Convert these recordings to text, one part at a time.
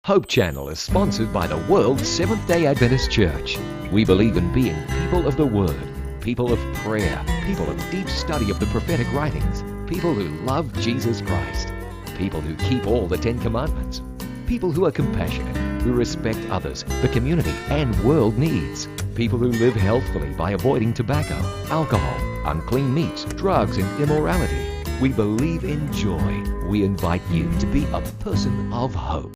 Hope Channel is sponsored by the World Seventh-day Adventist Church. We believe in being people of the Word, people of prayer, people of deep study of the prophetic writings, people who love Jesus Christ, people who keep all the Ten Commandments, people who are compassionate, who respect others, the community and world needs, people who live healthfully by avoiding tobacco, alcohol, unclean meats, drugs and immorality. We believe in joy. We invite you to be a person of hope.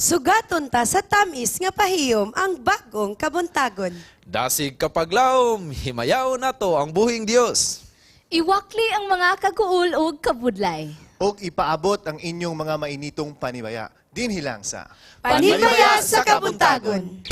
Sugaton ta sa tamis nga pahiyom ang bagong kabuntagon. Dasig kapaglawom, himayaw na to ang buhing Dios. Iwakli ang mga kaguol ug kabudlay. Og ipaabot ang inyong mga mainitong panibaya. Dinhilang sa Panibaya sa kabuntagon.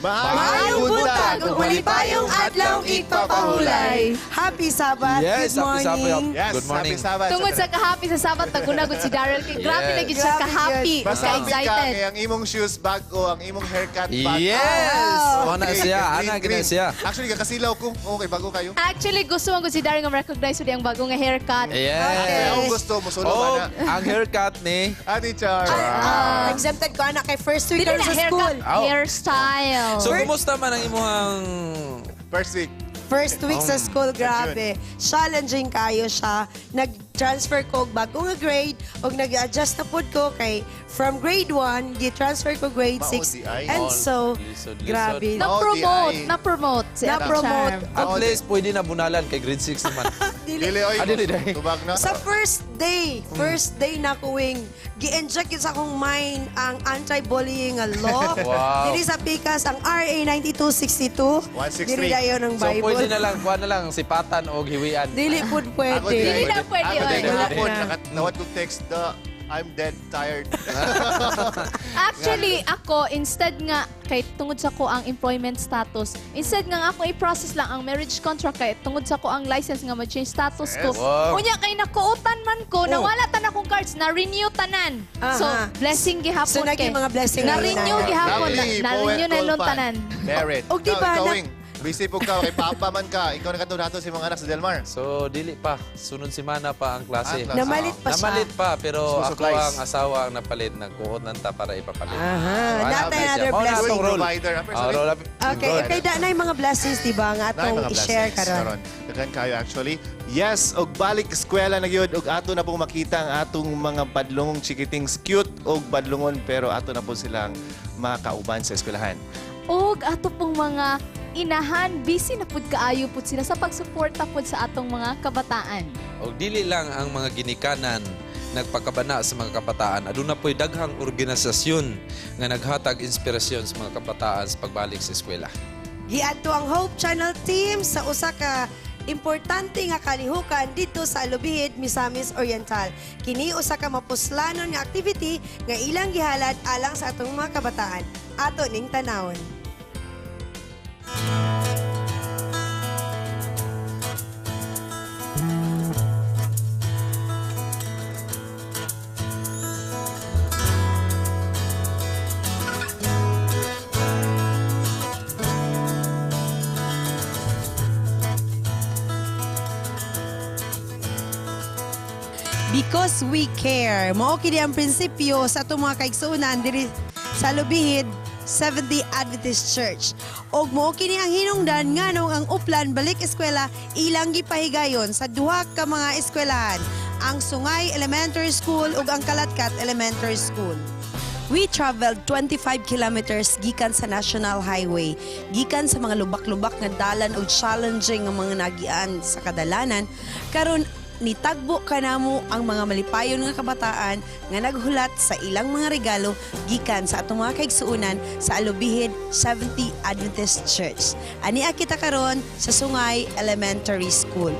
Maayong buntag ug malipayong adlaw igpapahulay. Happy Sabbath. Yes, Good happy morning. Sabbath. Yes, Good morning. happy Sabbath. Tungod sa ka-happy sa Sabat, nagunagod si Daryl. Kay grabe Yes. lagi siya Grabe ka-happy. yun. Basta happy ka, Ka-excited. kaya ang imong shoes bago, ang imong haircut bago. Yes! Wow. Ano siya? Ano gina siya? Actually, kakasilaw ko. Okay, bago kayo. Actually, gusto mo si Daryl nga recognize mo ang bagong nga haircut. Yes. Kaya ang gusto mo, sulo Oh, ba na? ang haircut ni Ate Char. Exempted ko anak kay first week Dili karon na sa haircut, school. Oh. hairstyle. So, kumusta man ang imuhang... First week. First week sa school, grabe. Challenging kayo siya. Nag-transfer ko og bagong nga grade og nag-adjust na pod ko kay from grade 1, gi-transfer ko grade 6. Maudi ay. And so, Lisod. grabe. Na-promote, DI. na-promote si Ate Na-promote. Charm. At least, pwede na bunalan kay grade 6 naman. Dili, oy. Dili, dili. Tubag na. Sa first day na kuwing gi-inject yun sa akong mind ang anti-bullying nga law. Wow. Dili sa pikas ang RA 9262. 163. Dili dayon ng So, Bible. pwede na lang, kuha na lang, sipatan o hiwian. Dili pud Ako pwede. Dili na pwede, Ako din, oy. kahapon, Wala na. nawat ko text the I'm dead tired. Actually, ako, instead nga, kay tungod sa ko ang employment status, instead nga ako i-process lang ang marriage contract kay tungod sa ko ang license nga ma-change status ko. Yes. Wow. Unya kay nakuutan man ko, nawala tan akong cards, na-renew tanan. So, Aha. blessing gihapon So, naging mga blessing Na-renew na- gihapon, Lovely, na-renew na ilong tanan. Merit. Og di ba, Ikaw, busy po ka, kay Papa man ka. Ikaw na katunato si mga anak sa Delmar. So, dili pa. Sunod semana pa ang klase. Ah, klase. Namalit pa siya. Namalit pa, pero So, ako supplies. ang asawa ang napalit. Nagkuot nanta para ipapalit. Aha. So, Natay happy siya. another Mao na blessing. atong role. Provider, ah, Oh, role of- Okay, role. kay da na yung mga blessings, di ba, nga Na atong mga i-share blessings karon. Daghan kayo actually. Yes, og balik eskwela na gyud og ato na pong makita ang atong mga badlongong chikitings cute og badlongon pero ato na po silang makauban sa eskwelahan. Og ato pong mga inahan, busy na pud kaayo pud sila sa pagsuporta pud sa atong mga kabataan. O dili lang ang mga ginikanan nagpakabana sa mga kabataan. Aduna po'y daghang organisasyon nga naghatag inspirasyon sa mga kabataan sa pagbalik sa eskwela. Giadto ang Hope Channel team sa usa ka importante nga kalihukan dito sa Alubihid, Misamis Oriental. Kini usa ka mapuslanon nga activity nga ilang gihalad alang sa atong mga kabataan. Ato ning tanawon. Because we care. Mao kini ang prinsipyo sa atong mga kaigsuonan diri sa Lubihid Seventh-day Adventist Church. Og mao kini ang hinungdan nganong ang uplan balik eskwela ilang gipahigayon sa duha ka mga eskwelahan, ang Sungay Elementary School ug ang Kalatkat Elementary School. We traveled 25 kilometers gikan sa National Highway, gikan sa mga lubak-lubak nga dalan ug challenging nga mga nagian sa kadalanan, karon nitagbo kanamo ang mga malipayon nga kabataan nga naghulat sa ilang mga regalo gikan sa atong mga kaigsuonan sa Alubihid Seventh-day Adventist Church. Ania kita karon sa Sungay Elementary School.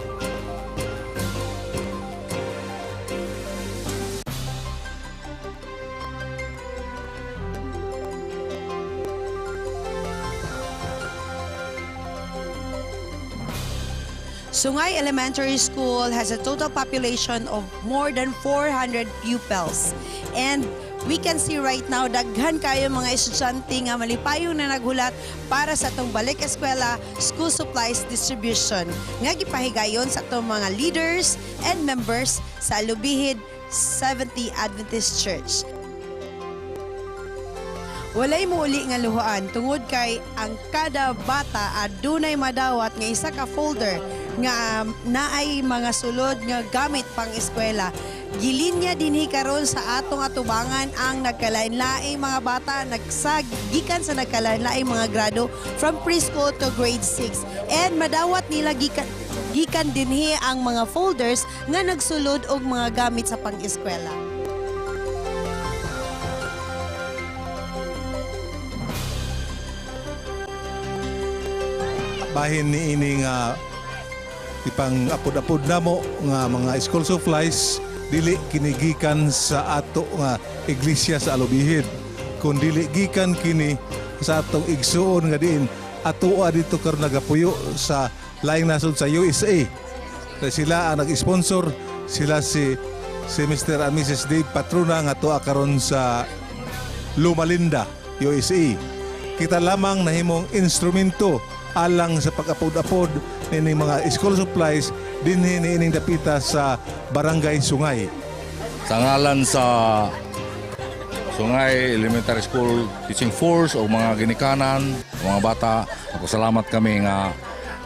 Sungay Elementary School has a total population of more than 400 pupils. And we can see right now, daghan kayo mga estudyante nga malipayon na naghulat para sa itong balik eskwela school supplies distribution. Nga gipahigayon sa itong mga leaders and members sa Alubihid Seventh-day Adventist Church. Walay muuli nga luhaan tungod kay ang kada bata adunay madawat nga isa ka folder nga naay mga sulod nga gamit pang eskwela. Gilinya dinhi karon sa atong atubangan ang nagkalain-laing mga bata gikan sa nagkalain-laing mga grado from preschool to grade 6. And madawat nila gikan dinhi ang mga folders nga nagsulod og mga gamit sa pang-eskwela. Bahin ni ini nga ipang apod-apod namo nga mga school supplies dili kinigikan sa ato nga iglesia sa Alubihid kun dili gikan kini sa atong igsuon nga diin atoa dito karon nagapuyo sa laing nasod sa USA. Sila ang nag-sponsor, sila si Mr. and Mrs. Dave Patrona nga tuwa karon sa Loma Linda, USA. Kita lamang nahimong instrumento alang sa pag-apod-apod ng mga school supplies dinhi niining dapita sa Barangay Sungay. Sa ngalan sa Sungay Elementary School Teaching Force o mga ginikanan, mga bata, salamat kami nga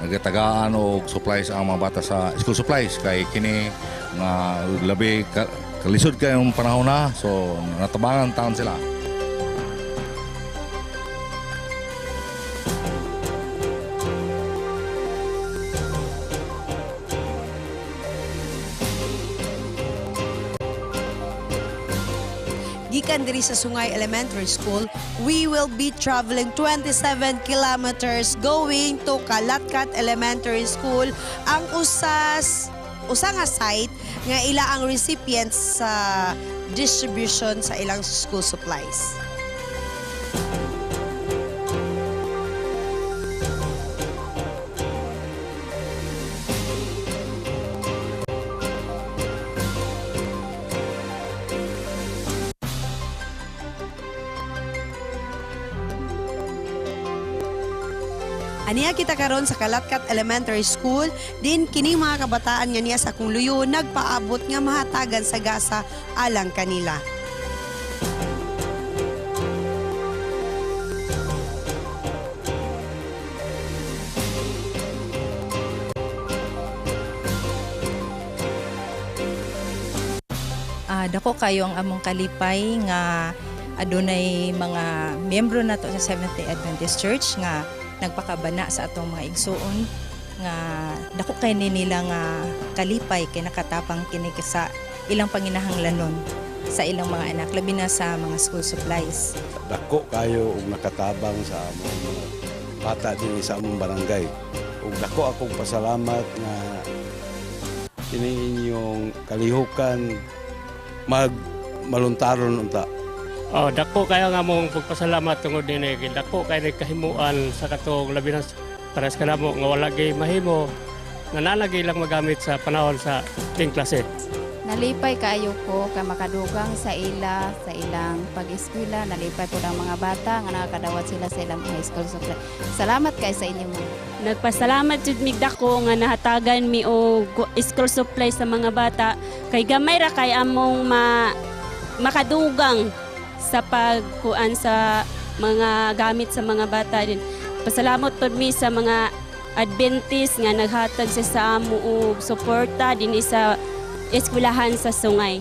nagatagaan o supplies ang mga bata sa school supplies kay kini nga labi kalisod kayong panahon na, so natabangan taon sila. Gikan diri sa Sungay Elementary School, we will be traveling 27 kilometers going to Kalatkat Elementary School, ang usa nga site nga ila ang recipients sa distribution sa ilang school supplies. Aniya kita karon sa Kalatkat Elementary School, din kini mga kabataan nga niya sa akong luyo nagpaabot nga mahatagan sa gasa alang kanila. Dako kayo ang among kalipay nga adunay mga miyembro nato sa Seventh-day Adventist Church nga nagpakabana sa atong mga igsuon nga dako kay nila nga kalipay kay nakatapang kini sa ilang panginahanglanon sa ilang mga anak labi na sa mga school supplies. Dako kayo ug nakatabang sa among mga bata dinhi sa among barangay. Ug dako akong pasalamat nga kini inyong kalihukan maluntaron unta. Dako kayo nga mong pagpasalamat tungod din dako kayo nagkahimuan sa katong labi na para sa kanamo nga wala gay mahimo nga nalagay lang magamit sa panahon sa ting klase. Nalipay kayo ko kay makadugang sa ilang pag-eskwela, nalipay po ang mga bata nga nakakadawat sila sa ilang high school supply. Salamat kay sa inyo mo. Nagpasalamat jud mig dako nga nahatagan mi og school supply sa mga bata kay gamay ra kay among makadugang sa pagkuan sa mga gamit sa mga bata din. Pasalamat pod mi sa mga Adventist nga naghatag sa amo og suporta dinhi sa eskwelahan sa Sungay.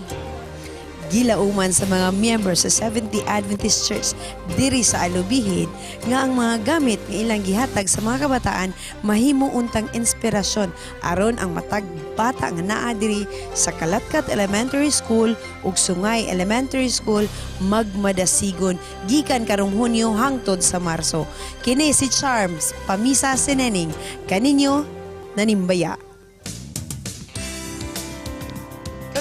Gilauman sa mga members sa Seventh-day Adventist Church diri sa Alubihid nga ang mga gamit nga ilang gihatag sa mga kabataan mahimo untang inspirasyon aron ang matag bata nga naa diri sa Kalatkat Elementary School ug Sungay Elementary School magmadasigon gikan karong Hunyo hangtod sa Marso. Kini si Charms Pamisa Sinening kaninyo nanimbaya.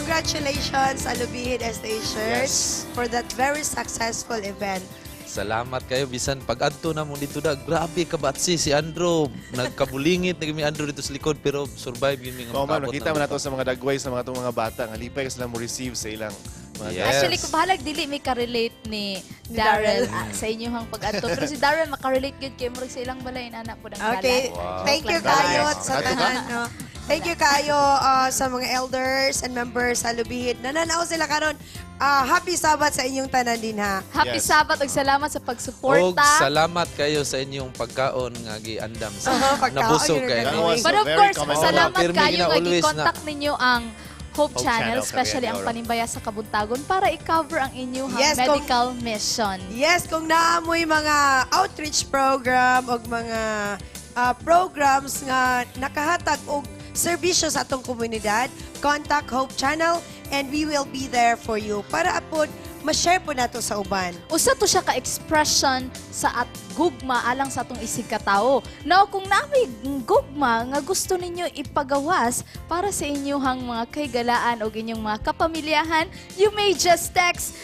Congratulations, Alubihid Estate Church, for that very successful event. Salamat kayo bisan pag-adto na mo dito da. Grabe kabatsi si Andrew. Nagkabulingit nagmi Andrew dito sa likod pero survive yun mga man, nakita mo na to sa mga dagway sa mga bata nga lipay sila mo receive sa ilang mga Yes. Actually, kung bahalag dili may ka-relate ni Darrell sa inyong pag-adto. Pero si Darrell makarelate good kay murag sa ilang balay anak po ng Okay, thank you kayo sa tanan. No? Thank you kayo sa mga elders and members sa Alubihid. Nananaw sila karon. Happy Sabbath sa inyong tanan din ha. Happy Yes. Sabbath ug salamat sa Og pagsuporta. salamat kayo sa inyong pagkaon nga giandam sa Pagkaon, nabusog yun kay ang ni. gagawin. But of Very course, commendable. salamat Pirmi kayo na nga always i-contact ninyo ang Hope Hope Channel, Channel, especially ang Cagayan de Oro. Panimbaya sa Kabuntagon para i-cover ang inyong Yes, medical mission. Yes, kung naamoy mga outreach program o mga programs nga nakahatag og serbisyo sa atong komunidad, contact Hope Channel and we will be there for you para apod ma-share po nato sa uban. Usa to siya ka-expression sa at gugma alang sa atong isig katao. Now, kung namin gugma nga gusto ninyo ipagawas para sa inyong mga kaygalaan o inyong mga kapamilyahan, you may just text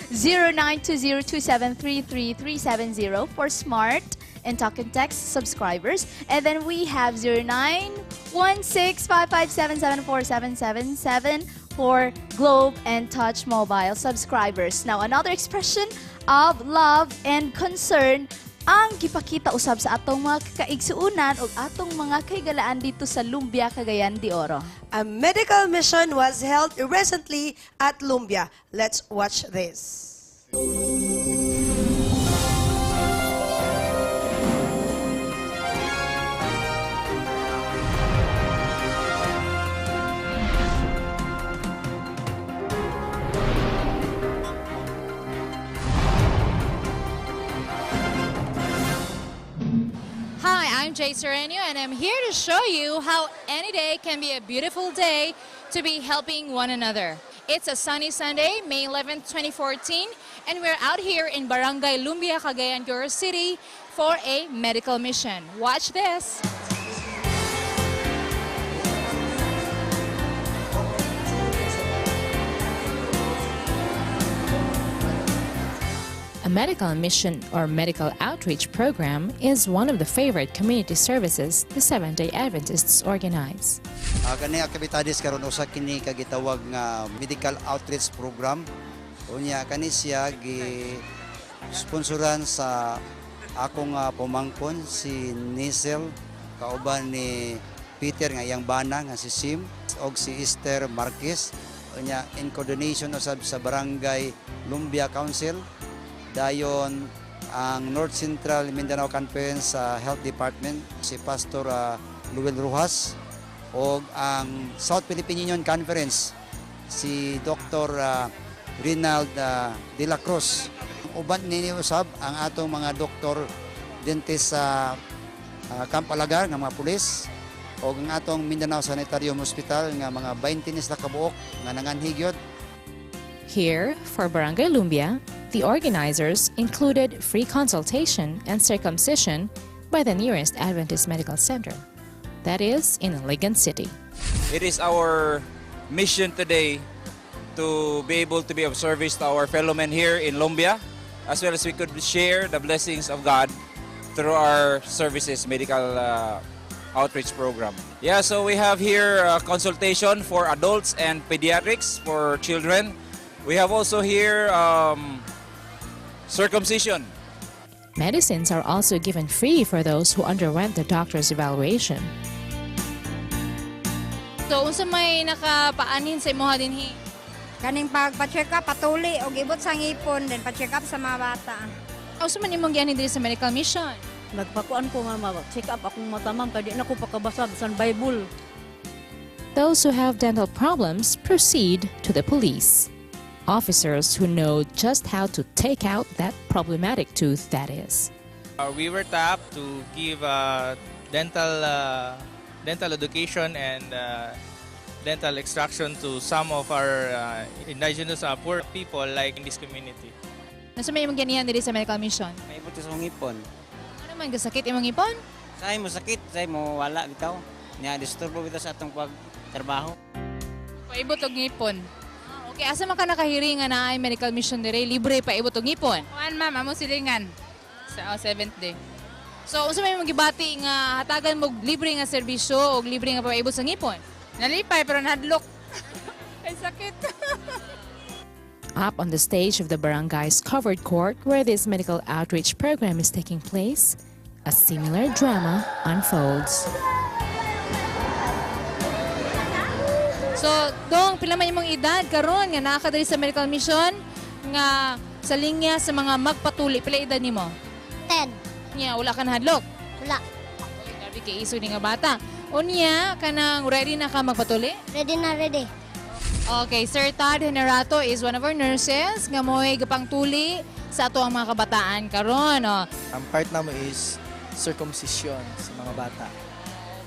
0920-273-3370 for Smart and Talk and Text subscribers. And then we have 0916-557-74777 for Globe and Touch Mobile subscribers. Now, another expression of love and concern ang gipakita usab sa atong mga kaigsuunan o atong mga kaigalaan dito sa Lumbia, Cagayan de Oro. A medical mission was held recently at Lumbia. Let's watch this. Hi, I'm Jay Serenio, and I'm here to show you how any day can be a beautiful day to be helping one another. It's a sunny Sunday, May 11th, 2014, and we're out here in Barangay Lumbia, Cagayan de Oro City for a medical mission. Watch this. A medical mission or medical outreach program is one of the favorite community services the Seventh-day Adventists organize. Kani aktividades karon usa kini kagitawag nga medical outreach program. Unya kani siya gi sponsoran sa akong pamangkon si Nisel kauban ni Peter nga iyang bana nga si Sim og si Esther Marquez. Unya in coordination usab sa Barangay Lumbia Council. Dayon ang North Central Mindanao Conference Health Department si Pastor Luel Rojas o ang South Philippine Union Conference si Dr. Rinald De La Cruz. Uban nini usab ang atong mga doktor dentist sa Camp Alagar nga mga pulis o ang atong Mindanao Sanitarium Hospital nga mga 20 na kabuok nga nanganhigyod. Here, for Barangay Lumbia, the organizers included free consultation and circumcision by the nearest Adventist Medical Center. That is in Ligan City. It is our mission today to be able to be of service to our fellow men here in Lumbia, as well as we could share the blessings of God through our services, medical outreach program. Yeah, so we have here consultation for adults and pediatrics for children. We have also here circumcision. Medicines are also given free for those who underwent the doctor's evaluation. So, unsa may nakapaanin sa imuha dinhi? Kaning pagpa-check up patuli og ibot sa ngipon then pa-check up sa mga bata. Unsa man imong gianin diri sa medical mission? Nagpakuan ko nga check up akong mata ma'am kay di na ko pakabasab sa Bible. Those who have dental problems proceed to the police. Officers who know just how to take out that problematic tooth, that is. We were tapped to give dental education and dental extraction to some of our indigenous poor people like in this community. Nasa may imong ganihan diri sa medical mission? May buti sa ngipon. Ano man gasakit imong ngipon? Say mo sakit, say mo wala bitaw. Nya disturbo bitaw sa atong pagtrabaho. Paibot og ngipon. Okay, asa man ka nakahiringan na ay medical mission dire, libre pa ibot og ngipon? Kuan ma'am, amo silingan sa 7th day. So, unsa may magibati nga hatagan mo libre nga serbisyo o libre nga paibot sa ngipon? Nalipay pero nahadlok. Ay sakit. Up on the stage of the barangay's covered court where this medical outreach program is taking place, a similar drama unfolds. So, dong, pila man imong edad karon nga nakadiri sa medical mission nga sa linya sa mga magpatuli, pila edad nimo? 10. Nya wala ka nahadlok? Wala. Grabe kay iso ni nga bata. Unya kanang ready na ka magpatuli? Ready na ready. Okay, Sir Todd Generato is one of our nurses nga mo'y gapang tuli sa ato ang mga kabataan karon. Oh. Ang part naman is circumcision sa mga bata.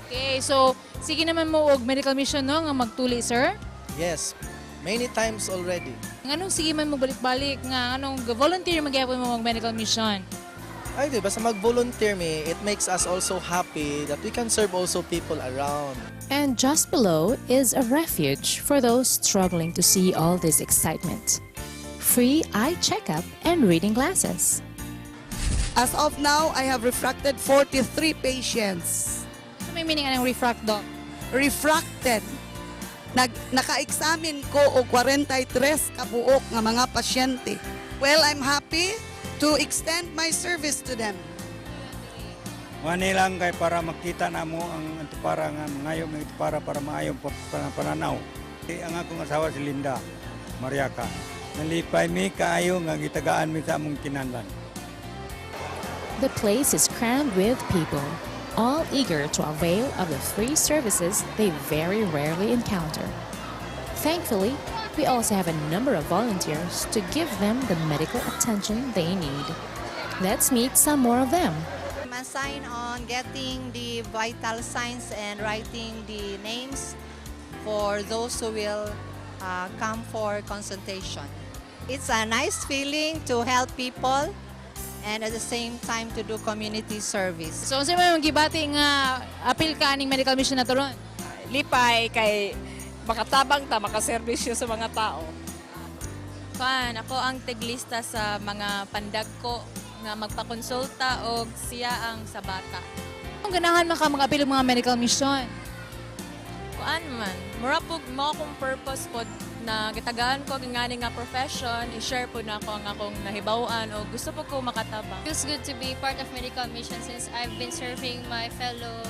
Okay, so sige naman mo og medical mission no nga magtuli, sir? Yes, many times already. Anong sige man mo balik-balik nga anong volunteer magyapon mo mag medical mission? Ay, di basta mag-volunteer me, it makes us also happy that we can serve also people around. And just below is a refuge for those struggling to see all this excitement. Free eye checkup and reading glasses. As of now, I have refracted 43 patients. Ano may meaning anong refract, Doc? Refracted. Naka-examine ko og 43 kabuok nga mga pasyente. Well, I'm happy to extend my service to them. Wani lang kay para makita na mo ang para nga ngayon ng para maayong pananaw. Ang akong asawa si Linda Mariaca. Nalipay mi kaayo nga gitagaan mi sa among kinahanglan. The place is crammed with people, all eager to avail of the free services they very rarely encounter. Thankfully, we also have a number of volunteers to give them the medical attention they need. Let's meet some more of them. I'm assigned on getting the vital signs and writing the names for those who will come for consultation. It's a nice feeling to help people and at the same time to do community service. So, sino may magibati nga apil ka ning medical mission na turon? Lipay kay makatabang ta, makaserbisyo sa mga tao. Ako ang teglista sa mga pandag ko nga magpakonsulta o siya ang sa bata. Ang ganahan maka mag-apil ng mga medical mission? Mura po mo akong purpose po na gitagaan ko ang nga profession, i-share po na ako ang akong nahibawan o gusto po ko makatabang. Feels good to be part of medical mission since I've been serving my fellow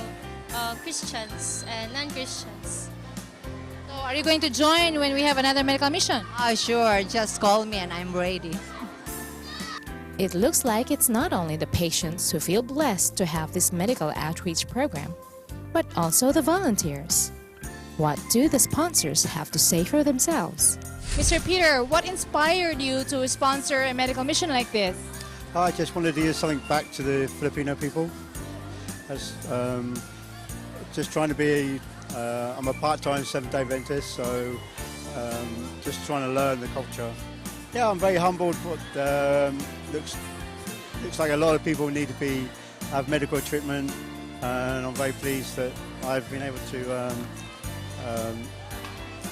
Christians and non-Christians. So, are you going to join when we have another medical mission? Sure. Just call me and I'm ready. It looks like it's not only the patients who feel blessed to have this medical outreach program, but also the volunteers. What do the sponsors have to say for themselves? Mr. Peter, what inspired you to sponsor a medical mission like this? I just wanted to give something back to the Filipino people. As, just trying to be, I'm a part-time Seventh-day Adventist, so just trying to learn the culture. Yeah, I'm very humbled. What looks like a lot of people need to have medical treatment, and I'm very pleased that I've been able to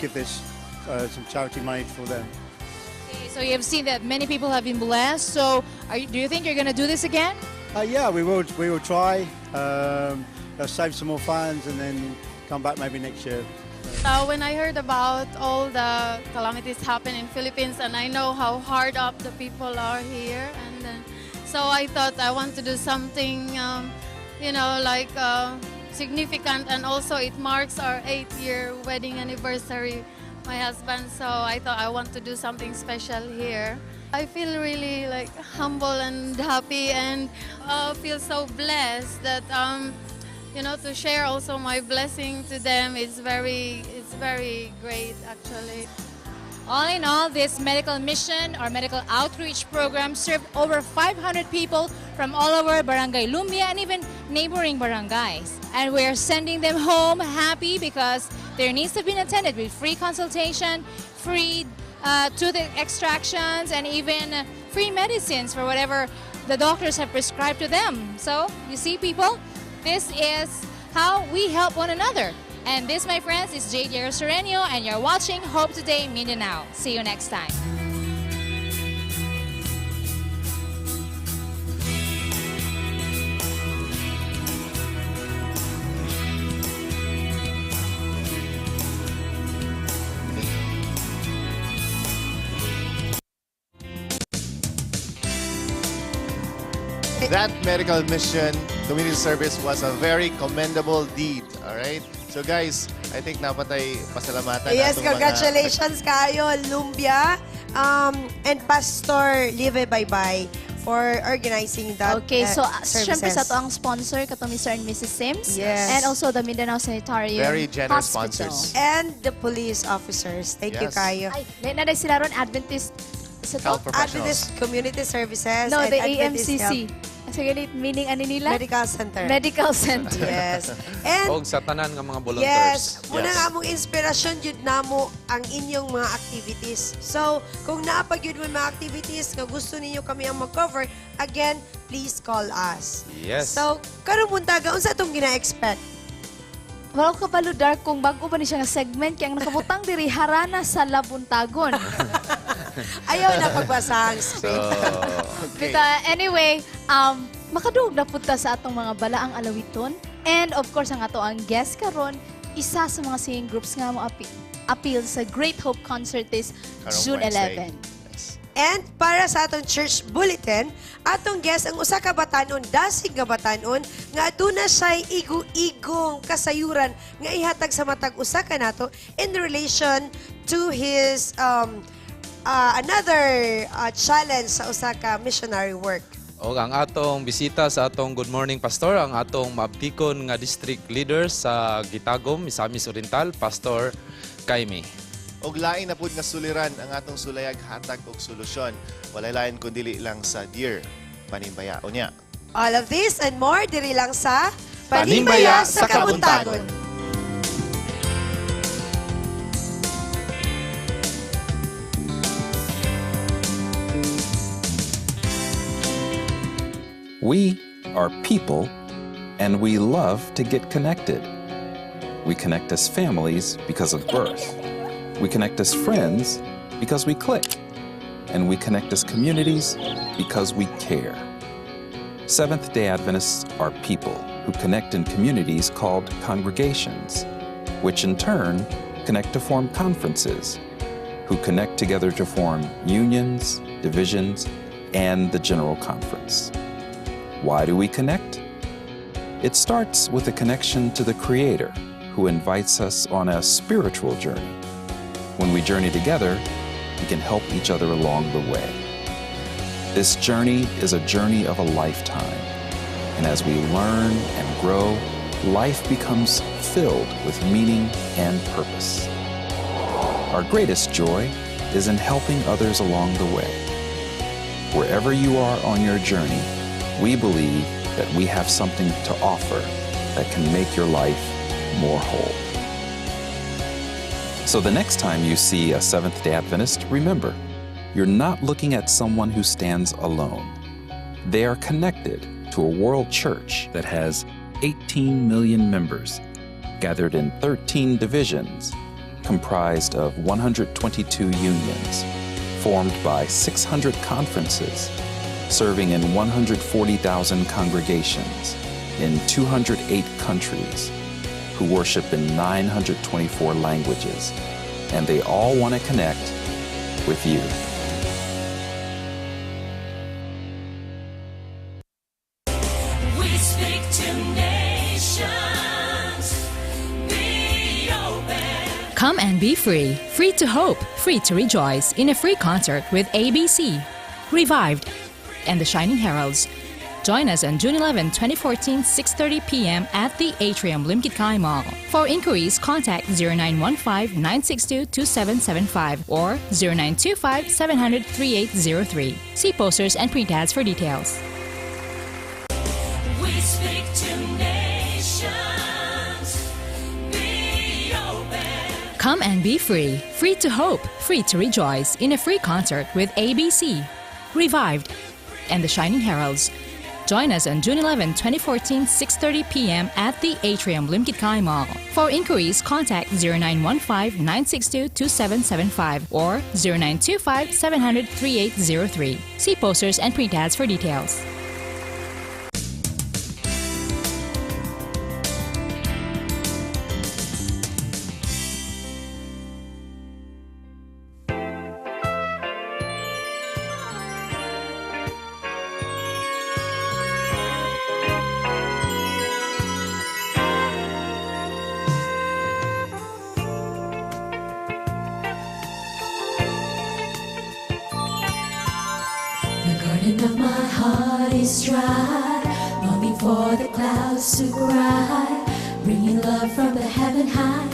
give this some charity money for them. Okay, so you have seen that many people have been blessed. So, do you think you're going to do this again? Yeah, we will try. Save some more funds and then come back maybe next year. When I heard about all the calamities happen in Philippines, and I know how hard up the people are here, and then, so I thought I want to do something, like significant, and also it marks our 8-year wedding anniversary, my husband. So I thought I want to do something special here. I feel really like humble and happy, and feel so blessed that to share also my blessing to them is very great actually. All in all, this medical mission or medical outreach program served over 500 people from all over Barangay Lumbia and even neighboring barangays. And we're sending them home happy because their needs have been attended with free consultation, free tooth extractions, and even free medicines for whatever the doctors have prescribed to them. So, you see people, this is how we help one another. And this, my friends, is Jade Yerosureño, and you're watching Hope Today Mindanao. See you next time. That medical mission, community service was a very commendable deed. All right? So guys, I think napatay pasalamatan. Yes, natong congratulations kayo, Lumbia, and Pastor Live Baybay for organizing that Okay, so services. syempre sa to ang sponsor kato Mr. and Mrs. Sims, Yes. and also the Mindanao Sanitarium Very generous Hospital. sponsors. And the police officers. Thank you Yes. kayo. Ay, na sila ron Adventist sa Health to? professionals. Adventist Community Services No, and the Adventist AMCC. Health So, ganit, meaning ano nila? Medical Center. Medical Center. Yes. And O sa tanan nga mga volunteers. yes, muna nga mong inspirasyon yun na mo ang inyong mga activities. So, kung naapag yun mo mga activities nga gusto ninyo kami ang mag-cover, again, please call us. Yes. So, karong muntaga, unsa itong gina-expect? Wala ko kabalo, Dark, kung bago ba ni siya nga segment, kaya ang nakabutang diri harana sa Labuntagon. Ayaw na pagbasa ang So, Okay. But anyway, makadug na punta sa atong mga balaang alawiton. And of course, ang ato ang guest karon, isa sa mga singing groups nga mo appeal sa Great Hope Concert is Karong June Wednesday. 11. And para sa atong church bulletin, atong guest ang usa ka batanon, dasig nga batanon, nga aduna siya igu-igong kasayuran nga ihatag sa matag usa ka nato in relation to his another challenge sa usa ka missionary work. o ang atong bisita sa atong Good Morning Pastor, ang atong maabtikon nga district leader sa Gitagom, Misamis Oriental, Pastor Kaimi. Og lain na pud nga suliran ang atong sulayag hatag og solusyon. Walay lain kundi lang sa Dear Panimbayaon niya. All of this and more diri lang sa Panimbaya sa Kabuntagon. We are people, and we love to get connected. We connect as families because of birth. We connect as friends because we click. And we connect as communities because we care. Seventh-day Adventists are people who connect in communities called congregations, which in turn connect to form conferences, who connect together to form unions, divisions, and the General Conference. Why do we connect? It starts with a connection to the Creator, who invites us on a spiritual journey. When we journey together, we can help each other along the way. This journey is a journey of a lifetime, and as we learn and grow, life becomes filled with meaning and purpose. Our greatest joy is in helping others along the way. Wherever you are on your journey, we believe that we have something to offer that can make your life more whole. So the next time you see a Seventh-day Adventist, remember, you're not looking at someone who stands alone. They are connected to a world church that has 18 million members, gathered in 13 divisions, comprised of 122 unions, formed by 600 conferences, serving in 140,000 congregations in 208 countries, who worship in 924 languages, and they all want to connect with you. We speak to nations, be open. Come and be free, free to hope, free to rejoice in a free concert with ABC, Revived, and the Shining Heralds. Join us on June 11, 2014, 6:30 p.m. at the Atrium Limkitkai Mall. For inquiries, contact 0915-962-2775 or 0925-700-3803. See posters and print ads for details. We speak to nations, be open. Come and be free, free to hope, free to rejoice in a free concert with ABC, Revived, and the Shining Heralds. Join us on June 11, 2014, 6:30 p.m. at the Atrium Limkitkai Mall. For inquiries, contact 0915-962-2775 or 0925-700-3803. See posters and print ads for details. The garden of my heart is dry, longing for the clouds to cry, bringing love from the heaven high.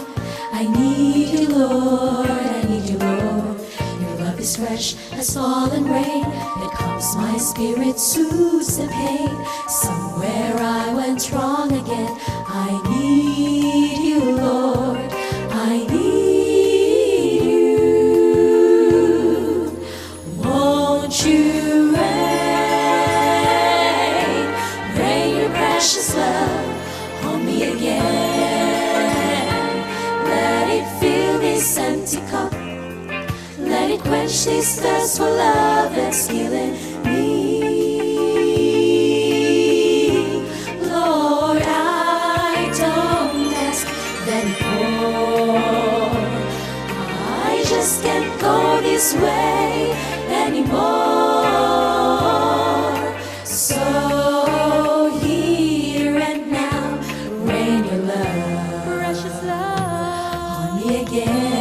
I need you, Lord, I need you, Lord. Your love is fresh as fallen rain, it calms my spirit, soothes the pain. Somewhere I went wrong again. I need you, Lord, I need you. Won't you rain, rain your precious love on me again. Let it fill this empty cup, let Let it quench this thirst for love that's healing me. Lord, I don't ask that it pour. I just can't go this way anymore. So here and now, rain your love, precious love, on me again.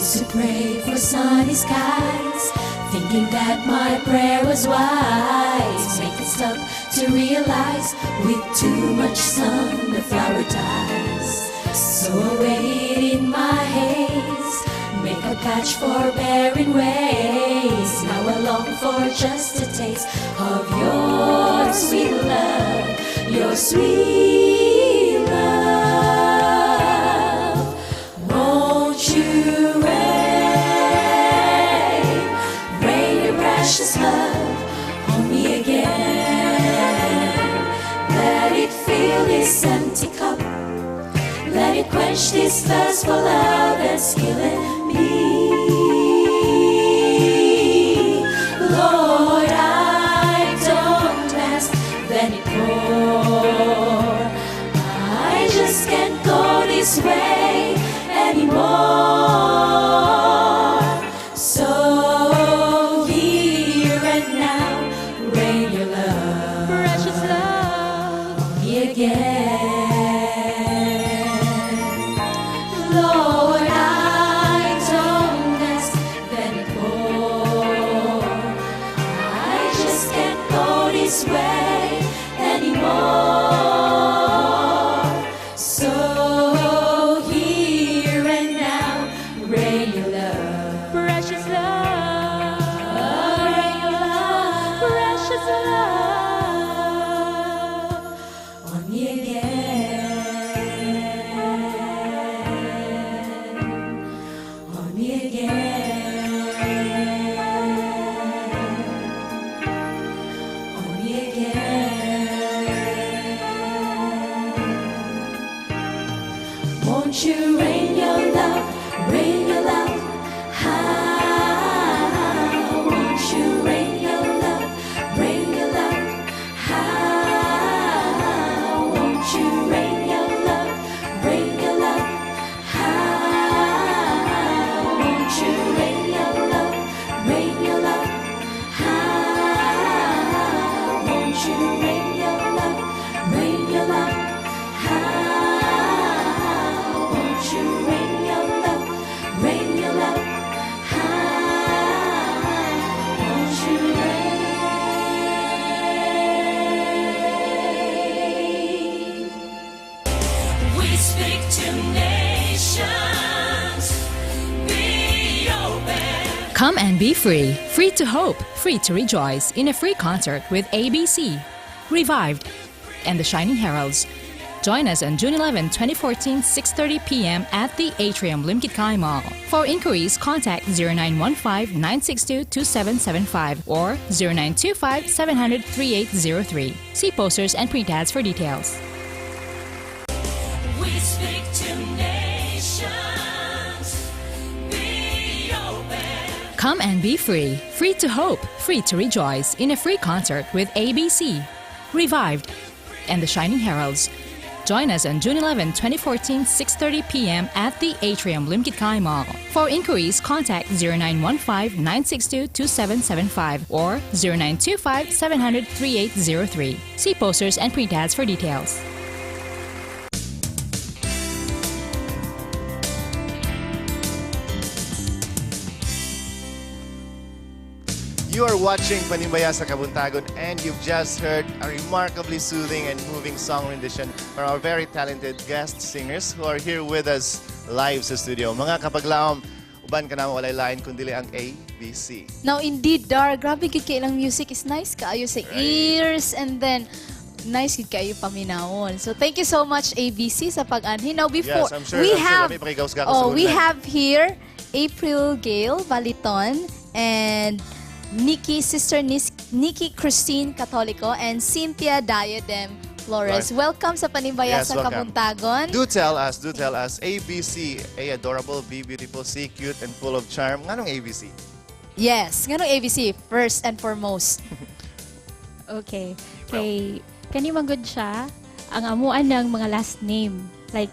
To pray for sunny skies, thinking that my prayer was wise. Make it stop to realize with too much sun the flower dies. So I wait in my haze, make a patch for barren ways. Now I long for just a taste of your sweet love, your sweet love. Won't you precious love on me again? Let it fill this empty cup. Let it quench this thirst for love that's healing me. Lord, I don't ask that it pour. I just can't go this way anymore. So Lord, I don't ask that it pour. I just can't go this way anymore. So here and now, rain your love, precious love, rain your love, precious love on me again. Won't you rain your love, rain your love? How? Won't you rain your love, rain your love? How? Won't you rain your love, rain your love? How? Won't you rain your love, rain your love? How? Won't you rain your love, rain your love? Come and be free. Free to hope, free to rejoice in a free concert with ABC, Revived, and the Shining Heralds. Join us on June 11, 2014, 6:30 p.m. at the Atrium Limkitkai Mall. For inquiries, contact 0915-962-2775 or 0925-700-3803. See posters and print ads for details. We speak to nations, be open. Come and be free. Free to hope, free to rejoice in a free concert with ABC, Revived, and the Shining Heralds. Join us on June 11, 2014, 6:30 p.m. at the Atrium Limkitkai Mall. For inquiries, contact 0915-962-2775 or 0925-700-3803. See posters and print ads for details. You are watching Panimbayha sa Kabuntagon and you've just heard a remarkably soothing and moving song rendition from our very talented guest singers who are here with us live sa studio. Mga kapaglaom, uban ka naman walay lain kundili ang ABC. Now indeed, Dar, grabe kay ng music is nice kaayo sa ears and then nice gid kayo paminawon. So thank you so much ABC sa pag-anhin. Now before Yes, I'm sure, we I'm have sure lami pakigaws-gawas sa we ulan. have here April Gale Baliton and Sister Nikki Christine Catolico and Cynthia Diadem Flores. Right. Welcome sa Panimbaya Yes, sa welcome. Kabuntagon. Do tell us, ABC, A, adorable, B, beautiful, C, cute, and full of charm. Anong ABC? Yes, nganong ABC first and foremost. Okay. Kay kani magud siya ang amuan ng mga last name. Like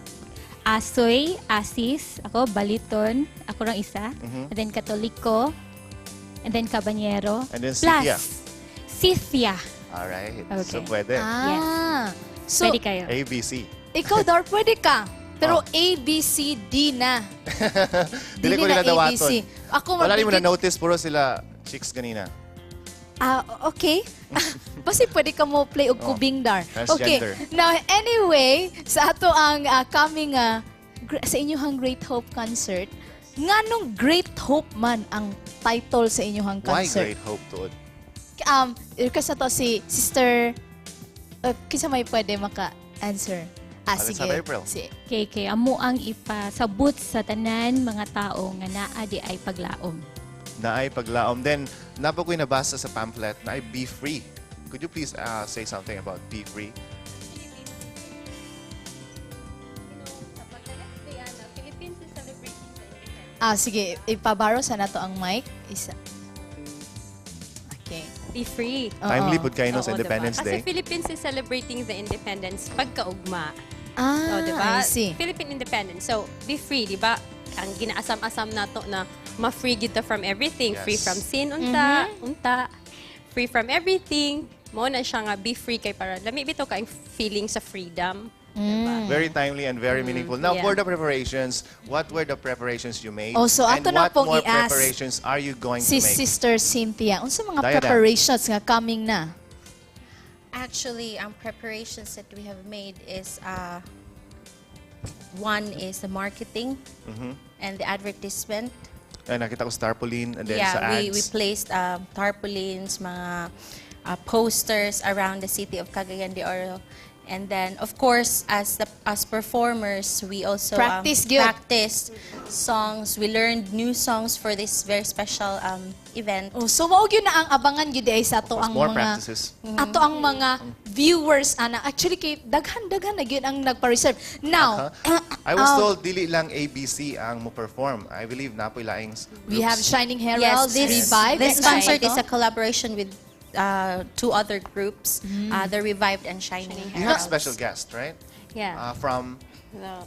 Asoy, Asis, ako Baliton, ako rang isa. And then Katoliko, and then Cabanyero. And then plus Cynthia. Alright. Okay. So, pwede. So, Pwede kayo. ABC. ikaw, Dar, pwede ka. Pero ABCD na. Dili ko na nila dawaton. ABC. Ako Wala rin mo magpipit- na-notice, puro sila chicks kanina. Okay. Basi pwede ka mo play og kubing, Dar. Transgender. Okay. Now, anyway, sa ato ang coming sa inyong Great Hope concert, nganong Great Hope man ang title sa inyong Why concert? Great Hope, Tuod? Request na to si Sister, kisa may pwede maka-answer. Let's Sige. have April. Kay amo ang ipasabot sa tanan mga tao nga naa di ay paglaom. Na ay paglaom. Then, napa ko'y nabasa sa pamphlet na ay Be Free. Could you please say something about Be Free? Sige. Ipabaro sa nato ang mic. Isa. Okay. Be free. Timely pud kayo no sa Oo, Independence diba? Day. Kasi Philippines is celebrating the independence pagkaugma. Ah, diba? I see. Philippine independence. So, be free, di ba? Ang ginaasam-asam nato na ma-free kita from everything. Yes. Free from sin, unta. Free from everything. Mo na siya nga, be free kay para lami bito ka ang feeling sa freedom. Very timely and very meaningful. Now, yeah. for the preparations, what were the preparations you made? Oh, so and ato na what pong more i-ask preparations are you going Si to make? Sister Cynthia, unsa mga Diadem. preparations nga coming na? Actually, preparations that we have made is one is the marketing and the advertisement. Ay, nakita ko tarpaulin and then Yeah, sa ads. we placed tarpaulins, mga posters around the city of Cagayan de Oro. And then, of course, as performers, we also practiced songs. We learned new songs for this very special event. Oh, so mao gyud na ang abangan gyud ay sa ato ang more mga practices. ato ang mga viewers ana. Actually kay daghan na gyud ang nagpa-reserve. Now, I was told dili lang ABC ang mo perform. I believe napoy laing we have Shining Yes, Heralds, Revive. this and concert ito. is a collaboration with two other groups, the Revived and Shining You have Heralds. special guest, right? Yeah. From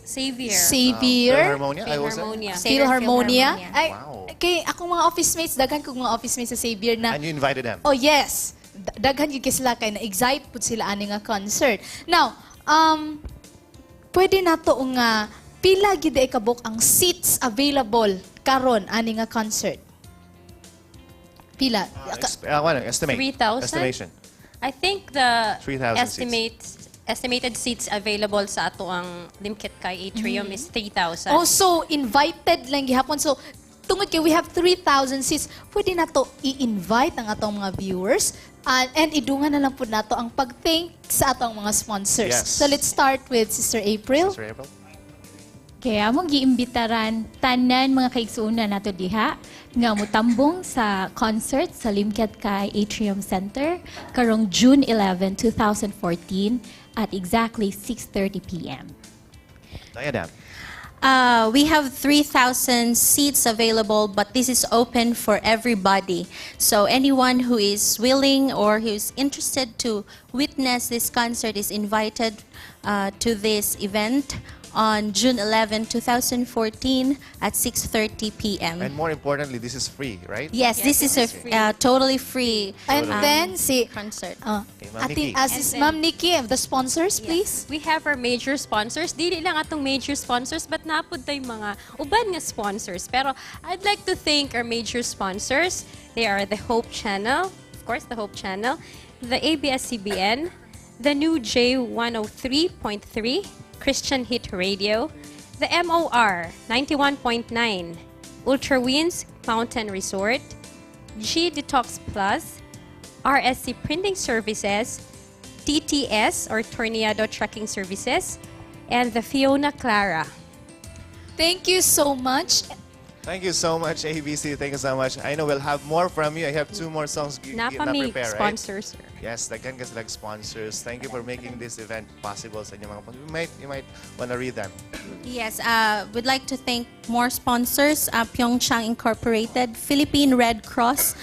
Xavier. Philharmonia, I was Philharmonia. Philharmonia. Ay, Wow. kay akong mga office mates, daghan kong mga office mates sa Xavier na And you invited them. oh yes, daghan gyud kay sila kay na-excite pud sila ani nga concert. Now, pwede nato nga pila gyud ay kabuk ang seats available karon ani nga concert. Pila? Estimate. 3,000? Estimation. I think the 3,000 estimated seats available sa ato ang Limkit Kay Atrium is 3,000. Also, invited lang gihapon. So, tungod kay we have 3,000 seats, pwede na to i-invite ang atong mga viewers and idungan na lang po nato ang pag-thank sa atong mga sponsors. Yes. So, let's start with Sister April. Sister April? Kaya among giimbitaran tanan mga kaigsuonan nato diha nga mutambong sa concert sa Limkit Kay Atrium Center karong June 11, 2014 at exactly 6:30 p.m. Diadem. We have 3,000 seats available, but this is open for everybody. So anyone who is willing or who is interested to witness this concert is invited to this event on June 11, 2014 at 6:30 p.m. And more importantly, this is free, right? Yes, this is a totally free And then, si concert. Ma'am Nikki. Ma'am Nikki, the sponsors, please. We have our major sponsors. Dili lang atong major sponsors, but napod tay mga uban nga sponsors. Pero I'd like to thank our major sponsors. They are the Hope Channel, of course, the Hope Channel, the ABS-CBN, the new J103.3, Christian Hit Radio, the MOR 91.9, Ultra Winds Mountain Resort, G Detox Plus, RSC Printing Services, TTS or Tornado Trekking Services, and the Fiona Clara. Thank you so much. Thank you so much, ABC. Thank you so much. I know we'll have more from you. I have 2 more songs na Napami prepare, sponsors. Right? Yes, daghan kasi like sponsors. Thank you for making this event possible sa inyong mga you might want to read them. Yes, we'd like to thank more sponsors, Pyeongchang Incorporated, Philippine Red Cross,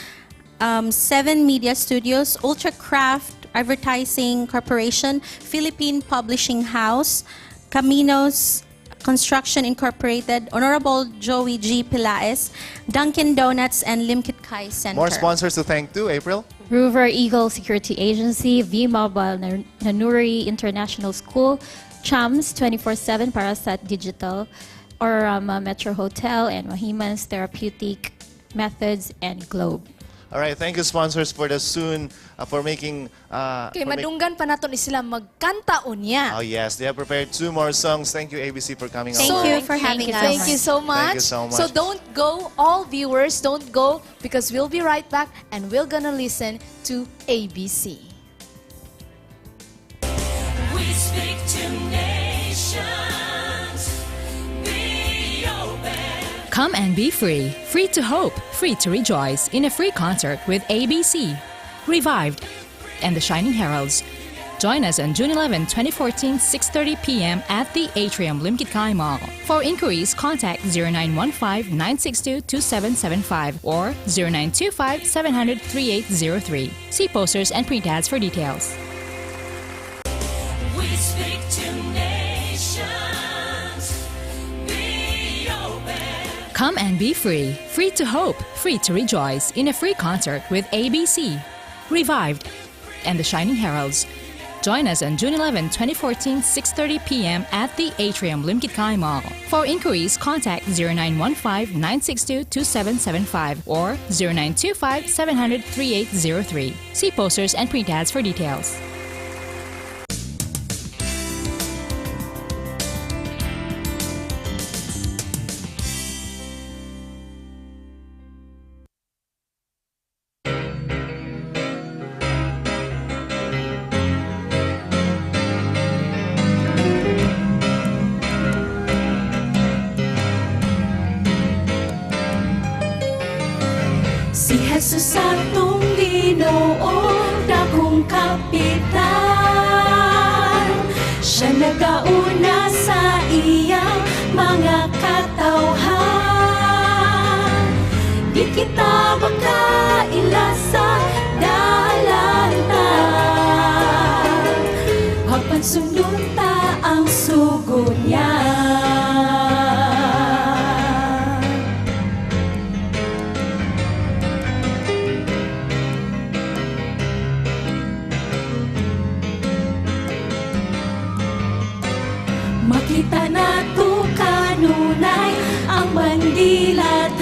7 Media Studios, Ultracraft Advertising Corporation, Philippine Publishing House, Caminos Construction Incorporated, Honorable Joey G. Pilaes, Dunkin' Donuts, and Limkit Kai Center. More sponsors to thank too, April. Rover Eagle Security Agency, V-Mobile Nanuri International School, CHAMS 24/7 Parasat Digital, Orama Metro Hotel, and Mahimans Therapeutic Methods, and Globe. All right, thank you sponsors for the soon, for making... Kay madunggan pa naton sila magkanta unya. Oh yes, they have prepared 2 more songs. Thank you, ABC, for coming Thank over. you for having us. Thank you so much. Thank you so much. So don't go, all viewers, don't go, because we'll be right back and we're gonna listen to ABC. We speak to nations. Be open. Come and be free. Free to hope, free to rejoice in a free concert with ABC, Revived, and the Shining Heralds. Join us on June 11, 2014, 6:30 p.m. at the Atrium Limkit Kai Mall. For inquiries, contact 0915-962-2775 or 0925-700-3803. See posters and print ads for details. We speak to nations. Be open. Come and be free. Free to hope, free to rejoice in a free concert with ABC, Revived, and the Shining Heralds. Join us on June 11, 2014, 6:30 p.m. at the Atrium Limkit Kai Mall. For inquiries, contact 0915-962-2775 or 0925-700-3803. See posters and print ads for details. Si Jesus atong Ginoo, dakong kapitan. Siya nagauna sa iyang mga katawhan. Di kita makaila sa dalantan. Apan sundon ta ang sugod niya. Makita nato kanunay ang bandilatan.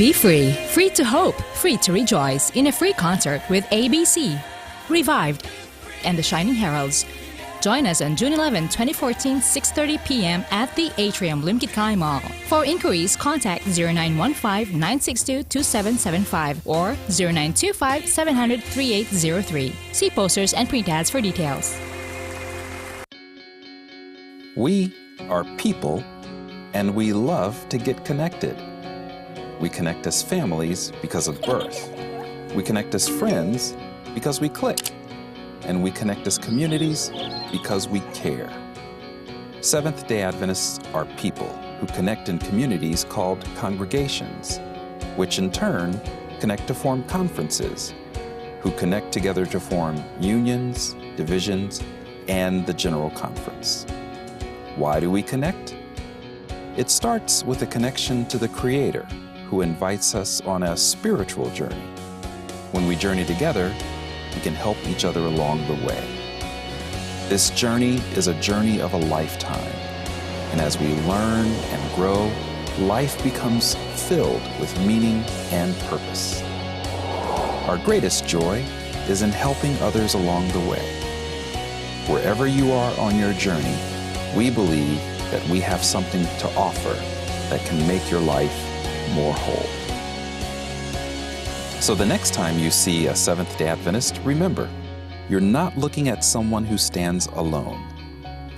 Be free, free to hope, free to rejoice in a free concert with ABC, Revived, and the Shining Heralds. Join us on June 11, 2014, 6:30 p.m. at the Atrium Limkitkai Mall. For inquiries, contact 0915-962-2775 or 0925-700-3803. See posters and print ads for details. We are people, and we love to get connected. We connect as families because of birth. We connect as friends because we click. And we connect as communities because we care. Seventh-day Adventists are people who connect in communities called congregations, which in turn connect to form conferences, who connect together to form unions, divisions, and the General Conference. Why do we connect? It starts with a connection to the Creator, who invites us on a spiritual journey. When we journey together, we can help each other along the way. This journey is a journey of a lifetime, and as we learn and grow, life becomes filled with meaning and purpose. Our greatest joy is in helping others along the way. Wherever you are on your journey, we believe that we have something to offer that can make your life more whole. So the next time you see a Seventh-day Adventist, remember, you're not looking at someone who stands alone.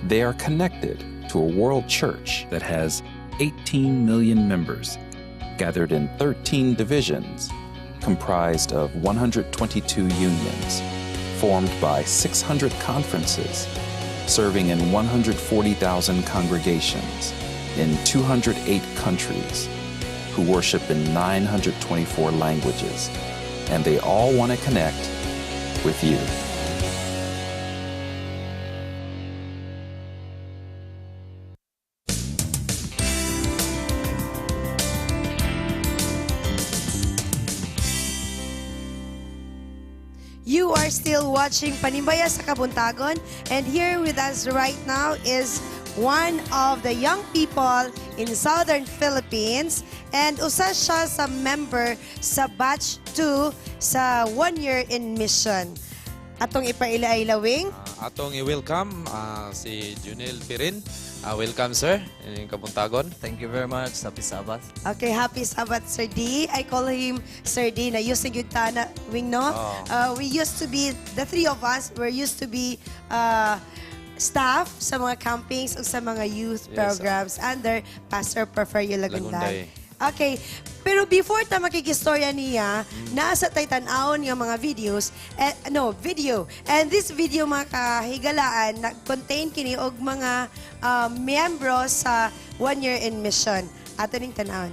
They are connected to a world church that has 18 million members, gathered in 13 divisions, comprised of 122 unions, formed by 600 conferences, serving in 140,000 congregations in 208 countries, who worship in 924 languages, and they all want to connect with you. You are still watching Panimbaya sa Kabuntagon, and here with us right now is one of the young people in Southern Philippines, and usa siya sa member sa batch 2 sa 1 year in mission. Atong ipaila-ilawing. Atong i-welcome si Junel Pirin. Welcome, sir, in Kabuntagon. Thank you very much. Happy Sabbath. Okay, happy Sabbath, Sir D. I call him Sir D. Na used to good na wing, no? We used to be, the three of us, were used to be staff sa mga campings o sa mga youth programs under Pastor Porfirio Lagunday. Okay, pero before ta makikistorya niya, nasa tay tan-awon nga mga videos, video. And this video mga kahigalaan, nag-contain kini og mga miyembro sa 1 year in mission. Ato ning tan-awon.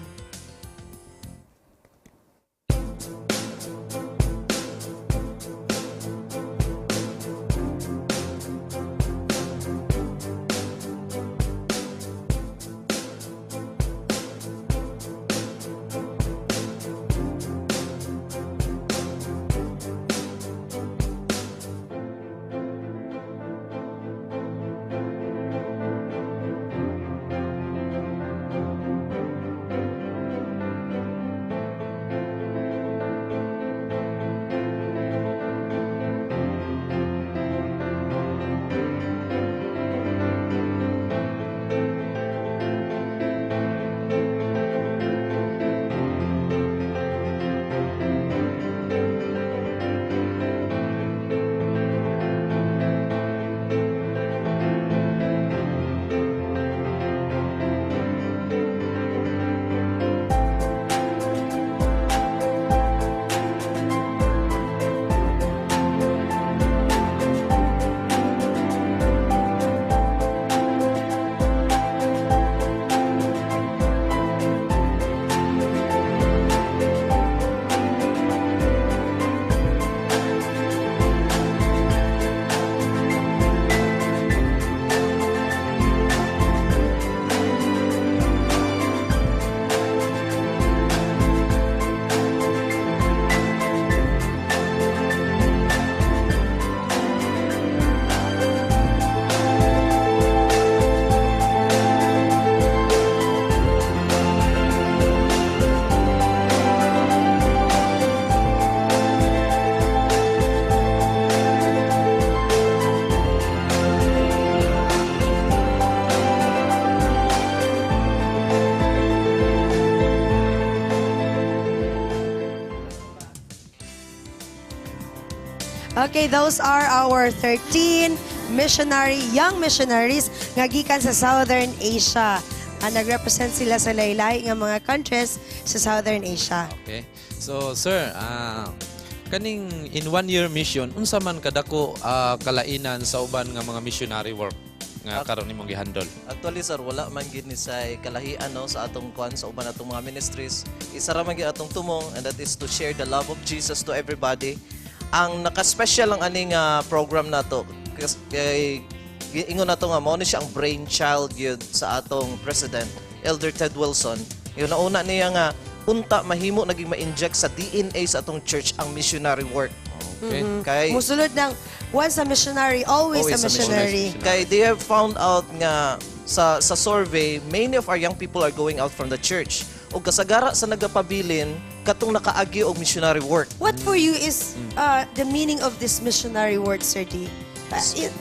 Okay, those are our 13 young missionaries nga gikan sa Southern Asia. Nag-represent sila sa laylay nga mga countries sa Southern Asia. Okay. So, sir, kaning in 1-year mission, unsa man kadako kalainan sa uban nga mga missionary work nga karon nimong gihandle? Actually sir, wala man gid ni say kalahian no sa atong kwan sa uban atong mga ministries. Isa ra man gyud atong tumong, and that is to share the love of Jesus to everybody. Ang naka-special ang aning program nato kay ingon nato nga mao ni siya ang brainchild gyud sa atong president Elder Ted Wilson. Yung nauna niya nga unta mahimo naging ma-inject sa DNA sa atong church ang missionary work. Okay. Kay Musulod ng once a missionary, always a missionary. Kay they have found out nga sa survey, many of our young people are going out from the church. O kasagara sa nagapabilin, katong nakaagi og missionary work. What for you is the meaning of this missionary work, Sir D?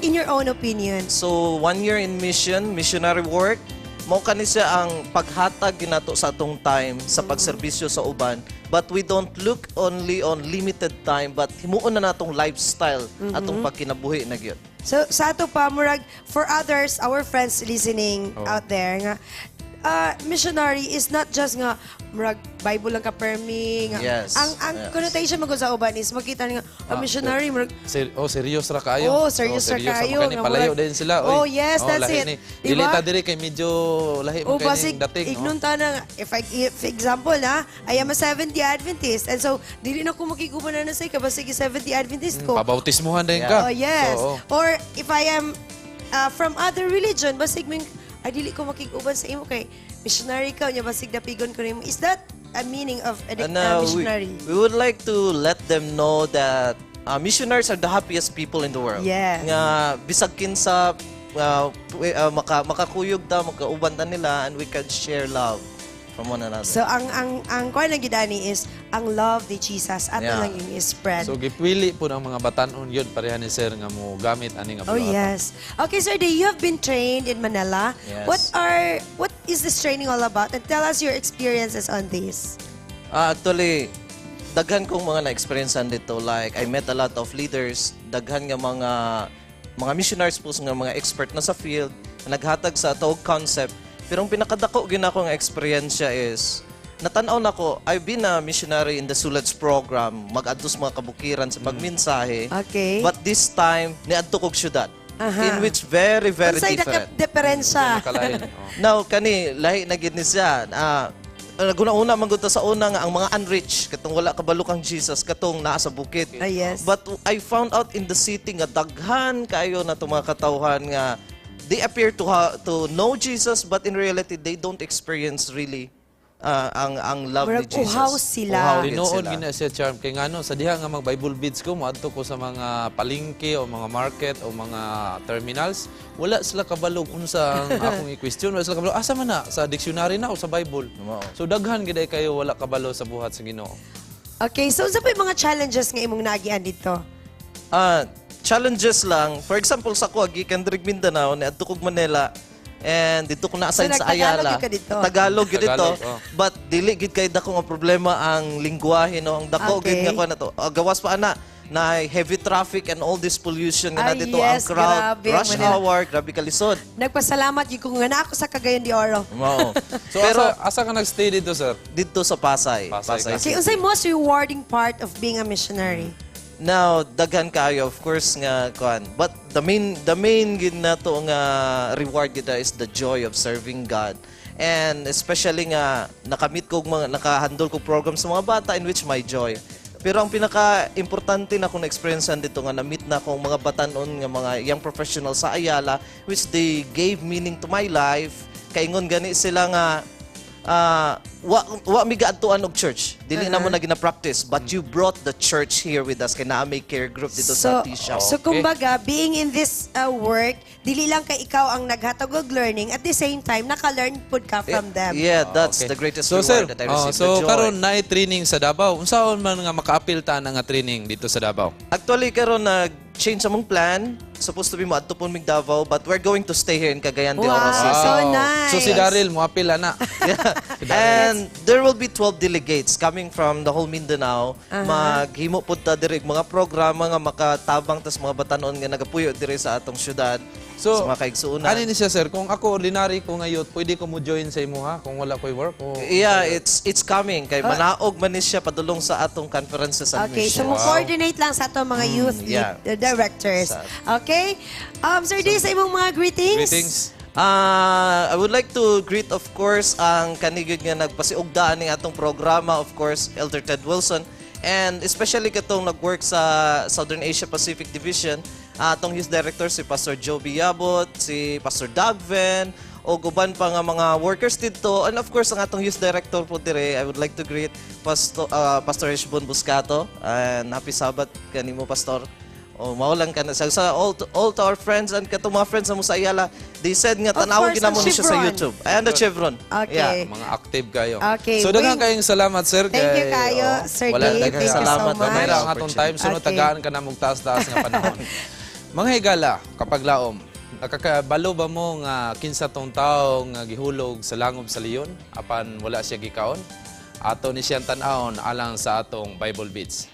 In your own opinion. So, 1 year in mission, missionary work, mao kani siya ang paghatag ginato sa atong time sa pagserbisyo sa uban. But we don't look only on limited time, but himuon na natong lifestyle atong pagkinabuhi na gyud. So, sa ato pa, murag, for others, our friends listening out there, nga, missionary is not just nga, murag, Bible lang ka-permi, nga. Yes. Ang connotation mo sa uban is, makita nga, missionary, murag, Serious ra kayo. serious ra kayo. Nga palayo din sila. Oh, yes, that's it. Dili ta diri kay medyo lahi mo kay ning dating. Ignon ta na, if example na, I am a 70 Adventist, and so, dili na ko makiguban na say ka, basig 70 Adventist ko. Pabautismuhan din ka. Oh, yes. So, Or if I am from other religion, basig ming, ay dili ko makiguban sa imo kay missionary ka, nya basig dapigon ko nimo. Is that a meaning of a missionary? We would like to let them know that missionaries are the happiest people in the world. Yes. Nga bisag kinsa makakuyog ta, makauban ta nila, and we can share love from one another. So ang kuan na gidani is ang love ni Jesus ato lang yung spread. So gipili po ng mga batanon yun pareha ni sir nga mo gamit ani nga Oh yes. Okay, Sir Day, you have been trained in Manila. Yes. What is this training all about? And tell us your experiences on this. Actually, daghan kong mga na-experiencean dito. Like, I met a lot of leaders. Daghan nga mga missionaries po nga mga expert na sa field, naghatag sa tawag concept. Pero ang pinakadako ginako nga experience is, natanaw na ko, I've been a missionary in the Sulats program, mag-adtos mga kabukiran sa magmensahe. Okay. But this time, niadto kog syudad. In which very, very different. Diferensya. Now, kani, lahi na gid ni siya. Naguna-una mangguna sa una nga ang mga unreached, katong wala kabalo kang Jesus, katong naa sa bukid. Yes. But I found out in the city nga daghan kayo na itong mga katawhan nga they appear to know Jesus, but in reality, they don't experience really ang love ni Jesus. Uhaw sila. Tinuod gina siya, Charm. Kaya nga sa diha nga mag-Bible beads ko, maadto ko sa mga palengke o mga market o mga terminals, wala sila kabalog unsa ang akong i-question. Wala sila kabalog. Asa man na? Sa dictionary na o sa Bible? So daghan gid kayo wala kabalo sa buhat sa Ginoo. Okay, so sa mga challenges nga imong nagian dito? Challenges lang. For example, sa ko, gikan dirig Mindanao, niadto kog Manila, and dito ko na-assign sa Ayala. Tagalog yun dito. But dili gid kay dako nga problema ang lingwahe no, ang dako gid nga ko na to. Gawas pa ana na heavy traffic and all this pollution nga dito ang crowd, rush hour, grabe kalisod. Nagpasalamat gyud ko nga na ako sa Cagayan de Oro. Oo. So pero asa ka nagstay dito, sir? Dito sa Pasay. Okay, unsay most rewarding part of being a missionary? Now, daghan kayo, of course, nga kuan. But the main gid nato nga reward gida is the joy of serving God. And especially nga nakamit ko nakahandle ko program sa mga bata in which my joy. Pero ang pinaka-importante na kong na-experiencean dito nga na-meet na akong mga batanon nga mga young professionals sa Ayala which they gave meaning to my life. Kaingon gani sila nga wa mi gaadtuan og church. Dili na mo na gina-practice, but you brought the church here with us kay naa may care group dito sa Tisha. So kumbaga, being in this work, dili lang kay ikaw ang naghatag og learning, at the same time naka-learn pud ka from them. Yeah, that's the greatest So sir, reward that I received. so karon naay training sa Davao. Unsaon man nga maka-apil ta nga training dito sa Davao? Actually karon change among plan. Supposed to be mo adto pon mig Davao, but we're going to stay here in Cagayan de Oro Wow, City. so nice. So si Daryl, mo apil na. And there will be 12 delegates coming from the whole Mindanao. Maghimo pud ta diri mga programa nga makatabang tas mga batanon nga nagapuyo diri sa atong syudad. So, sa mga kaigsuonan. Ano ni siya, sir? Kung ako ordinary ko ngayon, pwede ko mo join sa imo ha? Kung wala ko'y work? O, Yeah, it's coming. Kay manaog man ni siya padulong sa atong conferences and Okay, so missions. mo-coordinate lang sa itong mga youth yeah. directors. Okay? Sir D, sa imong mga greetings? I would like to greet, of course, ang kanigid nga nagpasiugdaan ng atong programa, of course, Elder Ted Wilson, and especially katong nag-work sa Southern Asia Pacific Division, atong youth director si Pastor Joby Yabot, si Pastor Dagven, o guban pa nga mga workers dito, and of course, ang atong youth director po dire, I would like to greet Pastor Heshbon Buscato, and happy Sabbath kanimo, Pastor. Oh, maulang ka na. Sa all to our friends and katong mga friends na mo sa Ayala, they said nga tanawon ginamo ni siya sa YouTube. Ayan the Chevron. Okay. Yeah. Mga active kayo. Okay, So, daghang kayong salamat, sir. Thank you kayo, Sir wala Dave. na Thank you so much. Gamay ra ang atong time. Sunod Okay. tagaan ka na mong taas-taas nga panahon. Mga higala, kapag laom, nakakabalo ba mo nga kinsa tong tao nga gihulog sa langob sa leon apan wala siya gikaon? Ato ni siyang tan-aon alang sa atong Bible Beats.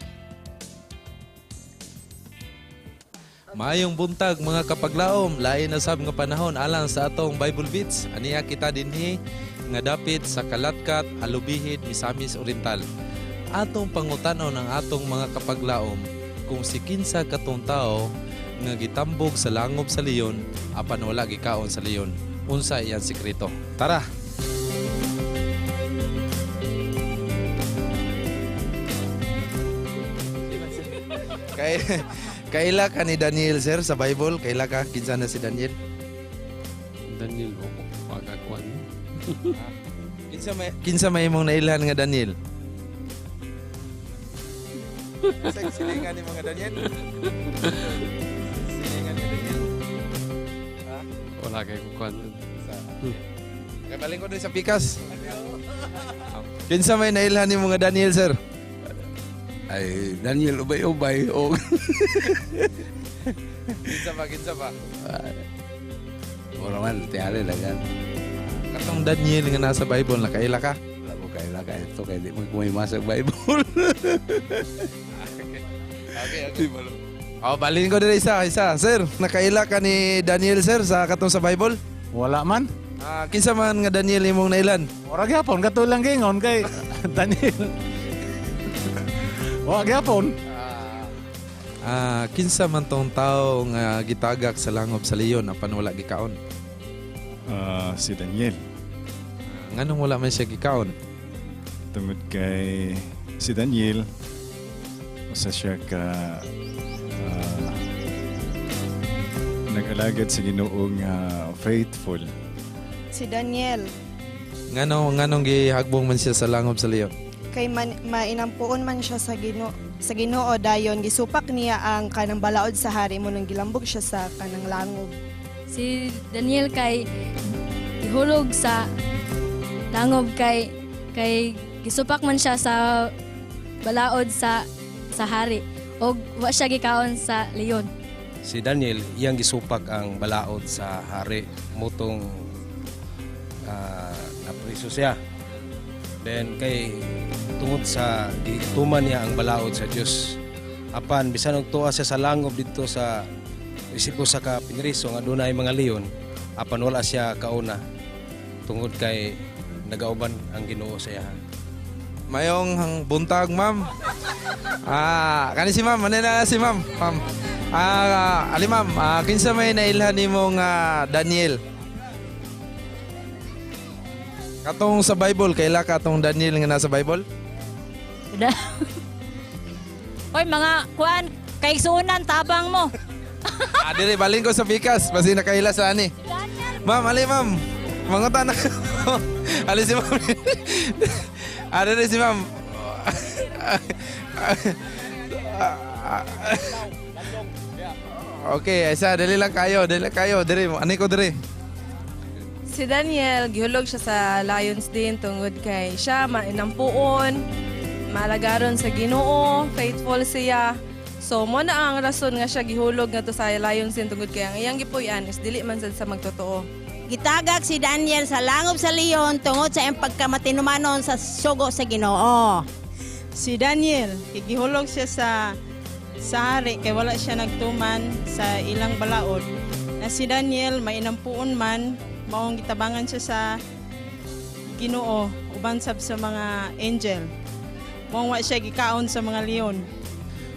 Mayong buntag mga kapaglaom, lain na sab nga panahon alang sa atong Bible Beats. Aniya kita dinhi nga dapit sa Kalatkat, Halubihid, Misamis Oriental. Atong pangutanon ang atong mga kapaglaom kung si kinsa katong tao nga gitambog sa langob sa leon apan wala gikaon sa leon. Unsa iyang sikreto? Tara. Kaila ka ni Daniel, sir, sa Bible? Kaila ka? Kinsa na si Daniel? Daniel, pagkakuan. Kinsa may imong nailhan nga Daniel? Silingan ni mga Daniel? Silingan ni Daniel? Wala kayo kukuan. Kaya baling ko doon sa pikas. Kinsa may nailhan ni mga Daniel, sir? Ay, Daniel, ubay-ubay. O. Kinsa pa? Wala man, tiyari lang yan. Katong Daniel nga nasa Bible, nakaila ka? Wala ko kaila ka ito, kaya di mo kumimasa sa Bible. Okay. Balin ko din isa. Sir, nakaila ka ni Daniel, sir, sa katong sa Bible? Wala man. Kinsa man nga Daniel imong nailan? Wala gyapon, katulang gingon kay Daniel. Wala gyapon. Kinsa man tong tao nga gitagak sa langob sa leon apan wala gikaon? Si Daniel. Nganong wala man siya gikaon? Tungod kay si Daniel, usa siya ka nag-alagad sa Ginoong faithful. Si Daniel, Nganong gihagbong man siya sa langob sa leon? kay mainampuon man siya sa Ginoo dayon gisupak niya ang kanang balaod sa hari mo nang gilambog siya sa kanang langob. Si Daniel kay ihulog sa langob kay gisupak man siya sa balaod sa hari og wa siya gikaon sa leon. Si Daniel iyang gisupak ang balaod sa hari motong napriso siya. Then kay tungod sa gituman niya ang balaod sa Dios. Apan bisan og tuwa siya sa langob dito sa resibo sa kapinriso nga dunay mga leon, apan wala siya kauna tungod kay nagauban ang Ginoo sa iya. Mayong buntag, ma'am. Kani si ma'am, manena si ma'am. Ma'am. Ali ma'am, kinsa may nailhan nimong Daniel? Katong sa Bible, kaila katong Daniel nga nasa Bible? Oy, mga kuan, kaigsuunan tabang mo. Dire, balin ko sa bikas, basi nakaila sa ani. Ma'am, ali ma'am. Mangutan na. Ali si ma'am. Dire si ma'am. Okay, isa, dali lang kayo. Dire, ani ko dire. Si Daniel, gihulog siya sa Lions din tungod kay siya mainampuon, malagaron sa Ginoo, faithful siya. So So mo na ang rason nga siya gihulog nga to sa Lions Den tungod kay ang iyang gipuy-an is dili man sad sa magtotoo. Gitagak si Daniel sa langob sa leon tungod sa iyang pagkamatinumanon sa sugo sa Ginoo. Si Daniel, gihulog siya sa hari kay wala siya nagtuman sa ilang balaod. Na si Daniel mainampuon man, maong gitabangan siya sa Ginoo uban sab sa mga angel. Maong wa siya gikaon sa mga leon.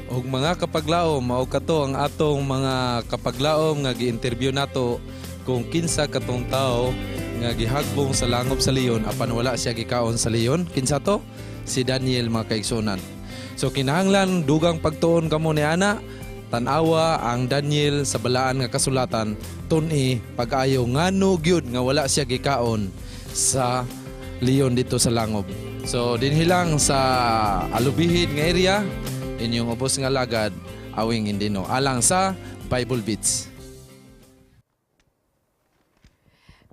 Og mga kapaglaom, mao kato ang atong mga kapaglaom nga gi-interview nato kung kinsa katong tao nga gihagbong sa langob sa leon apan wala siya gikaon sa leon. Kinsa to? Si Daniel, mga kaigsunan. So kinahanglan dugang pagtuon kamo ni ana, tan-awa ang Daniel sa balaan nga kasulatan, tun-i pag-ayo ngano gyud nga wala siya gikaon sa leon dito sa langob. So dinhi lang sa Alubihid nga area, inyong ubos nga lagad awing Indino alang sa Bible Beats.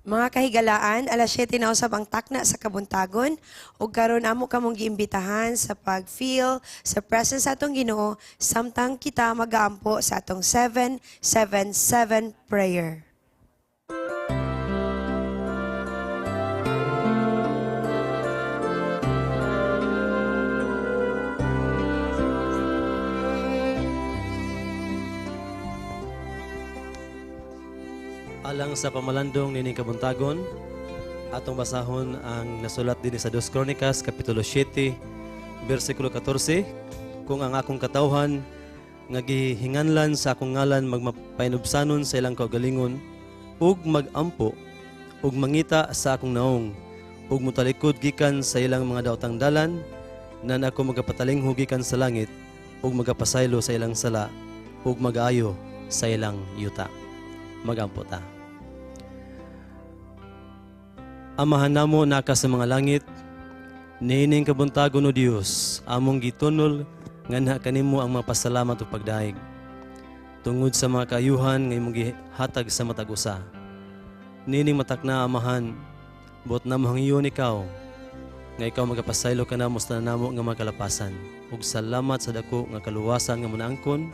Mga kahigalaan, alas 7 na usab ang takna sa Kabuntagon ug karon amo kamong giimbitahan sa pag-feel sa presence sa atong Ginoo samtang kita magaampo sa atong 777 prayer. Alang sa pamalandong nining Kabuntagon, atong basahon ang nasulat din sa 2 Kronikas, Kapitulo 7, versikulo 14. Kung ang akong katawhan, nga gihinganlan sa akong ngalan magmapainubsanon sa ilang kaugalingon, ug magampo, ug mangita sa akong naong, ug mutalikod gikan sa ilang mga daotang dalan, na ako magapatalingho gikan sa langit, ug magapasaylo sa ilang sala, ug magaayo sa ilang yuta. Magampo ta. Amahan namo naka sa mga langit, nining Kabuntagon o Dios, among gitunol nga na kanimo ang mapasalamat o pagdaig. Tungod sa mga kaayuhan nga imong gihatag sa matag usa. Nining matakna amahan, bot na mahangyon ikaw, nga ikaw magapasaylo ka na musta na namo nga makalapasan. Ug salamat sa dako nga kaluwasan nga munaangkon,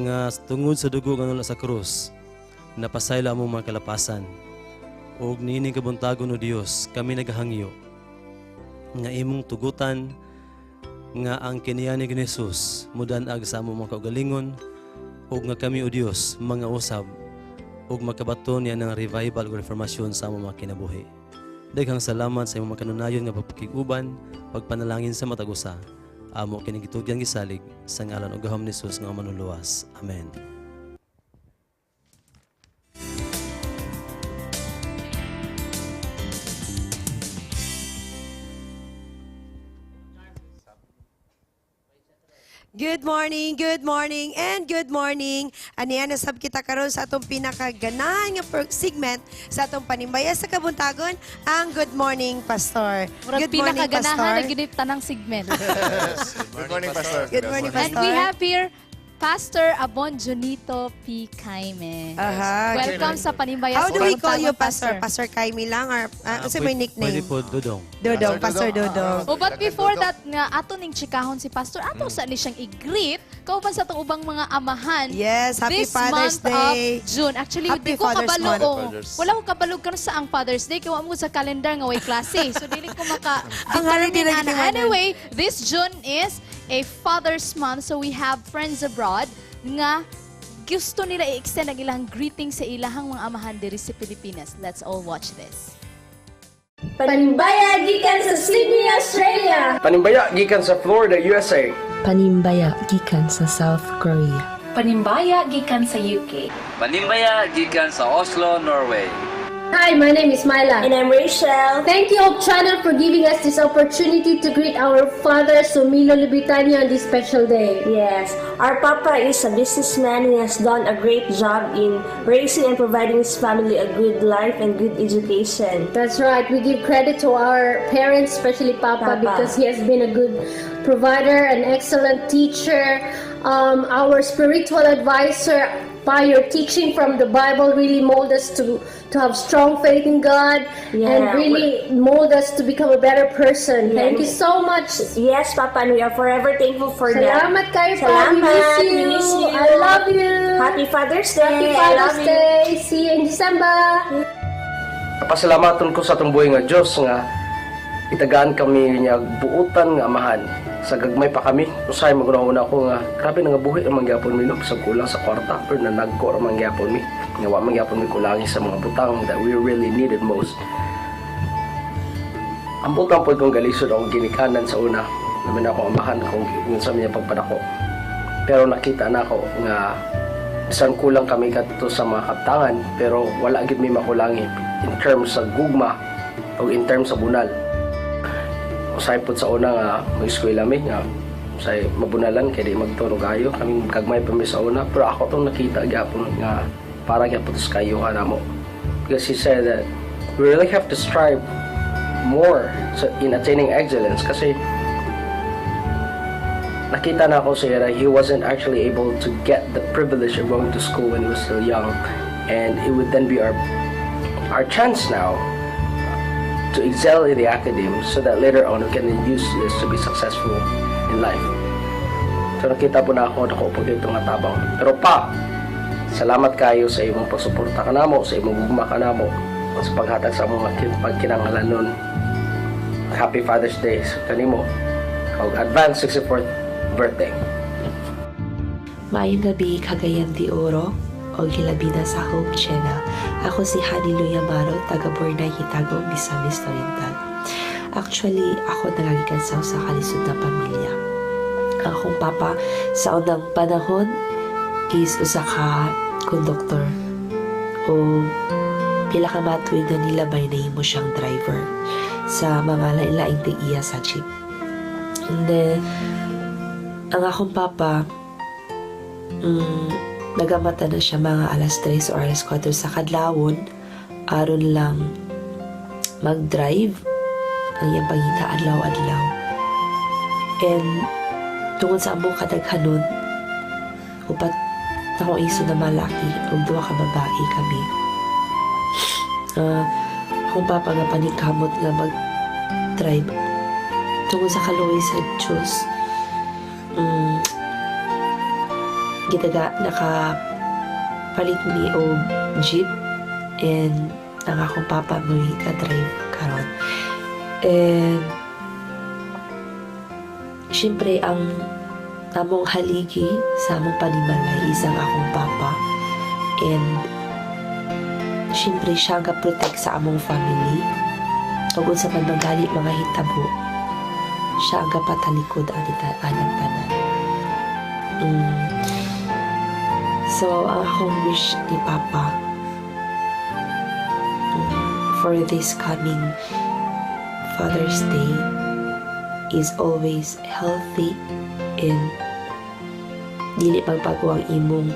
nga tungod sa dugo nga nula sa krus, napasaylo among mga kalapasan. Og nining Kabuntagon o Dios, kami naghangyo nga imong tugutan nga ang kiniyani ni Jesus mudanag sa among mga kaugalingon, og nga kami o Dios mga usab og makabaton niya ng revival o reformasyon sa among mga kinabuhi. Daghang salamat sa imong makanunayon nga pagpakiguban, pagpanalangin sa matag usa. Amo kining gitugyan gisalig sa ngalan ug gahom ni Jesus nga manuluwas. Amen. Good morning, and good morning. Aniya nasab kita karon sa atong pinakaganahan nga segment sa atong Panimbaya sa Kabuntagon, ang Good Morning Pastor. Good morning, pinakaganahan na ginit tanang segment. Good morning, Pastor. Good morning, Pastor. And we have here Pastor Abon Junito P. Kaime. Welcome sa Panimbaya How sa do we call Kabuntagon, you, Pastor? Pastor Kaime lang or kasi may nickname? Pwede po Dudong. Dudong, Pastor Dudong. Oh, but before that nga ato ning chikahon si Pastor, ato sa ni siyang i-greet kauban sa atong ubang mga amahan. Yes, Happy this Father's month Day. Of June. Actually, Happy di ko Father's kabalo. Month. Wala ko kabalo karon sa ang Father's Day kaya mo sa calendar nga way klase. So dili ko maka Ang holiday na ginawa. Anyway, this June is a Father's Month, so we have friends abroad nga gusto nila i-extend ang ilang greeting sa ilahang mga amahan diri sa Pilipinas. Let's all watch this. Panimbaya gikan sa Sydney, Australia. Panimbaya gikan sa Florida, USA. Panimbaya gikan sa South Korea. Panimbaya gikan sa UK. Panimbaya gikan sa Oslo, Norway. Hi, my name is Myla. And I'm Rachel. Thank you, Hope Channel, for giving us this opportunity to greet our father, Sumilo Lubitanyo, on this special day. Yes, our papa is a businessman who has done a great job in raising and providing his family a good life and good education. That's right. We give credit to our parents, especially Papa, because he has been a good provider, an excellent teacher, our spiritual advisor, Pa, your teaching from the Bible really mold us to have strong faith in God and really mold us to become a better person. Thank you so much. Yes, Papa, and we are forever thankful for that. Salamat kayo, Pa. We miss you. I love you. Happy Father's Day. Happy I Father's love you. Day. See you in December. Pasalamatan ko sa atong buhay nga Diyos nga itagaan kami niya buutan nga amahan. Sa gagmay pa kami, usay maguna-una ko nga grabe nga buhi ang mangyapon mi no sa kulang sa kwarta pero nanagko ang mangyapon mi. Nga wa mangyapon mi kulangi sa mga butang that we really needed most. Ang butang po kong galisod akong ginikanan sa una. Namin ako amahan kung sa mga pagpadako. Pero nakita na ako nga bisan kulang kami kadto sa mga kaptangan pero wala gid mi makulangi in terms sa gugma o in terms sa bunal. Usay po sa una nga mag-eskwela mi nga usay mabunalan kay di magtunog ayo kami kagmay pa mi sa una pero ako tong nakita gyapon nga para gyapon sa kayuhan namo. Because he said that we really have to strive more in attaining excellence kasi nakita na ako siya that he wasn't actually able to get the privilege of going to school when he was still young, and it would then be our chance now to excel in the academy so that later on we can use this to be successful in life. So nakita po na ako po dito nga tabang. Pero pa, salamat kayo sa imong pagsuporta kanamo, sa imong gugma kanamo, sa paghatag sa mga pagkinahanglan nun. Happy Father's Day kanimo. Advance 64th birthday. Maayong gabi, Cagayan de Oro o gilabi na sa Hope Channel. Ako si Hani Luyamaro, taga Bornay, Hitago, Misamis Oriental. Actually, ako nagagikansaw sa kalisod na pamilya. Ang akong papa sa unang panahon is usa ka konduktor o pila ka matuig na nilabay na mo siyang driver sa mga lain-laing iya sa jeep. And then, ang akong papa nagamata na siya mga alas 3 o alas 4 sa kadlawon aron lang mag-drive ang iyang pangita adlaw-adlaw. And tungod sa among kadaghanon upat na akong iso na malaki ug duha ka babae kami. Akong papa nga paningkamot nga mag-drive tungod sa kaluoy sa Diyos. Nakapalit ni og jeep and ang akong papa mo ka-drive karon. And syempre ang among haligi sa among panimalay isang akong papa, and syempre siya nga protect sa among family tungod sa pagmagali mga hitabo. Siya ang patalikod anang tanan. So, ang akong wish ni Papa for this coming Father's Day is always healthy and dili magbago ang imong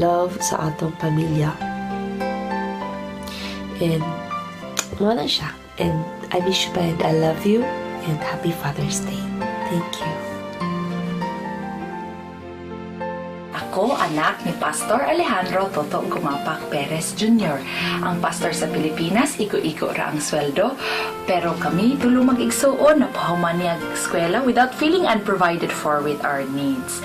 love sa atong pamilya. And wala siya. And I miss you, and I love you, and happy Father's Day. Thank you. Ako, anak ni Pastor Alejandro Toto Gumapak Perez Jr. Ang pastor sa Pilipinas, iko-iko ra ang sweldo, pero kami tulo mag-igsuon na pahuman niya eskwela without feeling unprovided for with our needs.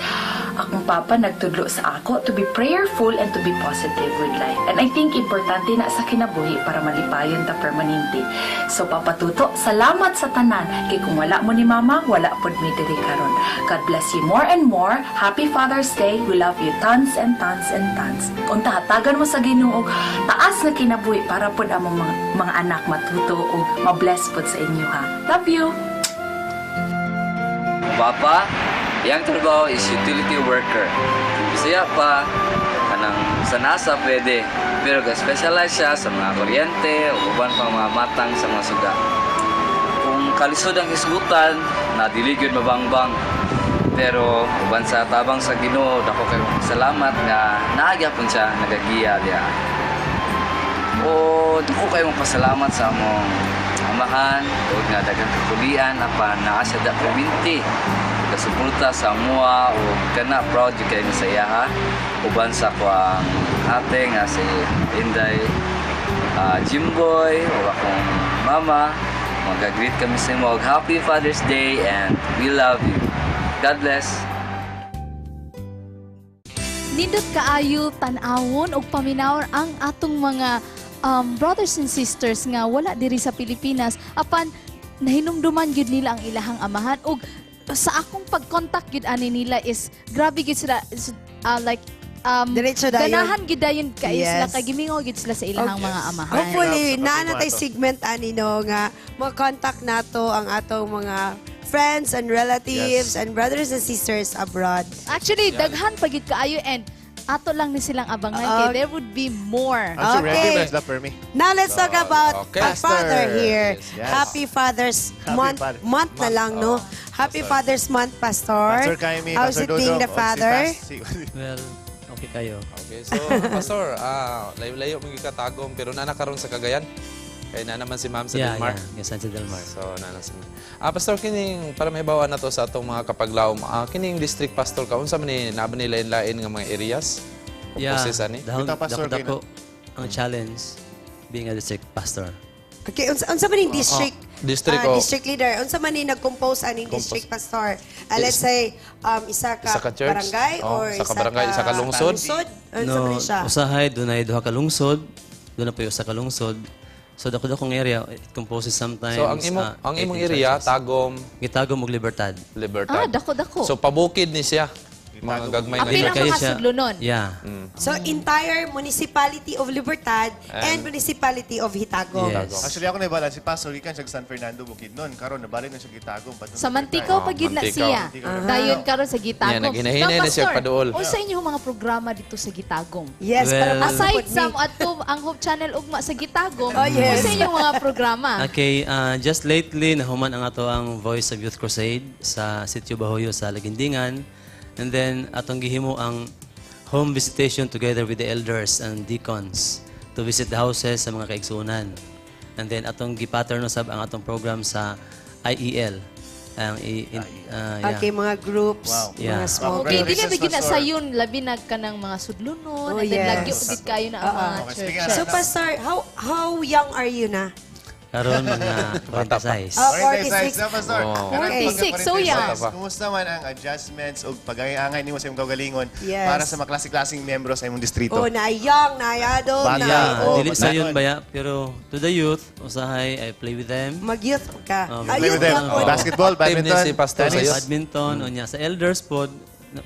Akong papa nagtudlo sa ako to be prayerful and to be positive with life. And I think importante na sa kinabuhi para malipayon ta permanente. So Papa Tuto, salamat sa tanan. Kay kung wala mo ni Mama, wala pod mi diri karon. God bless you more and more. Happy Father's Day. We love you tons and tons and tons. Unta hatagan mo sa Ginoo taas na kinabuhi para pod among mga anak matuto o ma-bless pod sa inyo ha. Love you. Papa, yang trabaho is utility worker. Bisaya pa, kanang sa NASA pwede. Pero ga-specialize siya sa mga kuryente o uban pang mga matang sa mga suga. Kung kalisod ang isgutan, nadiligod mabangbang. Pero uban sa tabang sa Ginoo, dako kayo salamat nga naagyapon siya nagagiya diya. O dako kayo pasalamat sa among amahan, tungod nga daghang kapulian apan naa siya da perminti kasuporta sa mua o kana proud jud kay sa iya ha. Uban sa ko ang ate nga si Inday Jimboy o akong mama. Mag-greet kami sa imo og Happy Father's Day and we love you. God bless. Nindot kaayo tan-awon og paminawon ang atong mga brothers and sisters nga wala diri sa Pilipinas apan nahinumduman gyud nila ang ilahang amahan og sa akong pag-contact gyud ani nila is grabe gyud sila like Diretso dayon. ganahan gyud dayon kayo sila Yes. kay gimingaw gyud sila sa ilahang mga amahan. Hopefully, naana tay segment ani no nga mag-contact nato ang atong mga friends and relatives and brothers and sisters abroad. Actually, daghan pa gyud kaayo and ato lang ni silang abangan kay there would be more. I'm sure recognize that for me. Now let's talk about okay. a father here. Yes. Happy Father's Happy month na lang, no? Happy Father's Month, Pastor. Pastor Kaimi, How's Pastor it being Dodong, the father? Well, okay kayo. Okay, so Pastor, layo-layo mga katagom pero nanakaroon sa Cagayan. Kaya na naman si Ma'am sa Delmar. Yes, sa Delmar. So, nanas. Pastor, kining para may bawa na to sa atong mga kapaglawom. Kining district pastor ka, unsa man ni naba ni lain-lain nga mga areas? Yeah, Process ani? dako ang challenge being a district pastor. Okay, unsa man yung district? District district leader. Unsa man yung nag-compose aning district pastor? Let's say isa ka church? barangay or isa ka barangay, isa ka lungsod? Unsa man siya? Usahay dunay duha ka lungsod. Doon na po yung usa ka lungsod. So dako-dakong area, it composes sometimes. So ang imong area Tagom, Gitagom ug Libertad. Libertad. Dako-dako. So pabukid ni siya. Mga gagmay Apil ang mga sudlunon. Yeah. So entire municipality of Libertad and municipality of Hitagom. Yes. Actually, ako naibala si Pastor Ikan siya San Fernando Bukidnon. Karon nabalik na siya Gitagom. Sa Manticaw pag yun na siya. Dayon karon sa Gitagom. Yeah, naghinahinay na siya paduol. O sa inyong mga programa dito sa Gitagom? Yes, Well, aside sa ato ang Hope Channel ugma sa Gitagom, yes. o sa inyong mga programa? Okay, just lately nahuman ang ato ang Voice of Youth Crusade sa Sitio Bahoyo sa Lagindingan. And then atong gihimo ang home visitation together with the elders and deacons to visit the houses sa mga kaigsuonan. And then atong gipattern usab ang atong program sa IEL. Okay, mga groups, Yeah. mga small Okay, groups. dili ba gina sa yun labi na kanang mga sudlunon, Oh, and then yes. lagyo dit kayo na ang mga churches. So, Pastor, how young are you na? Karon mga 46. 46. na, Pastor. Oh. 46, so young. Kumusta man ang adjustments o pag-angay nimo sa imong kaugalingon Yes. para sa mga klaseng-klaseng membro sa imong distrito? Oh, na young, na adult, Bata. na Yeah, old. dili sa yun baya, pero to the youth, usahay, I play with them. Mag-youth ka. Play with them. Basketball, badminton, si Pastor sa tennis. Badminton, onya. Sa elders pod,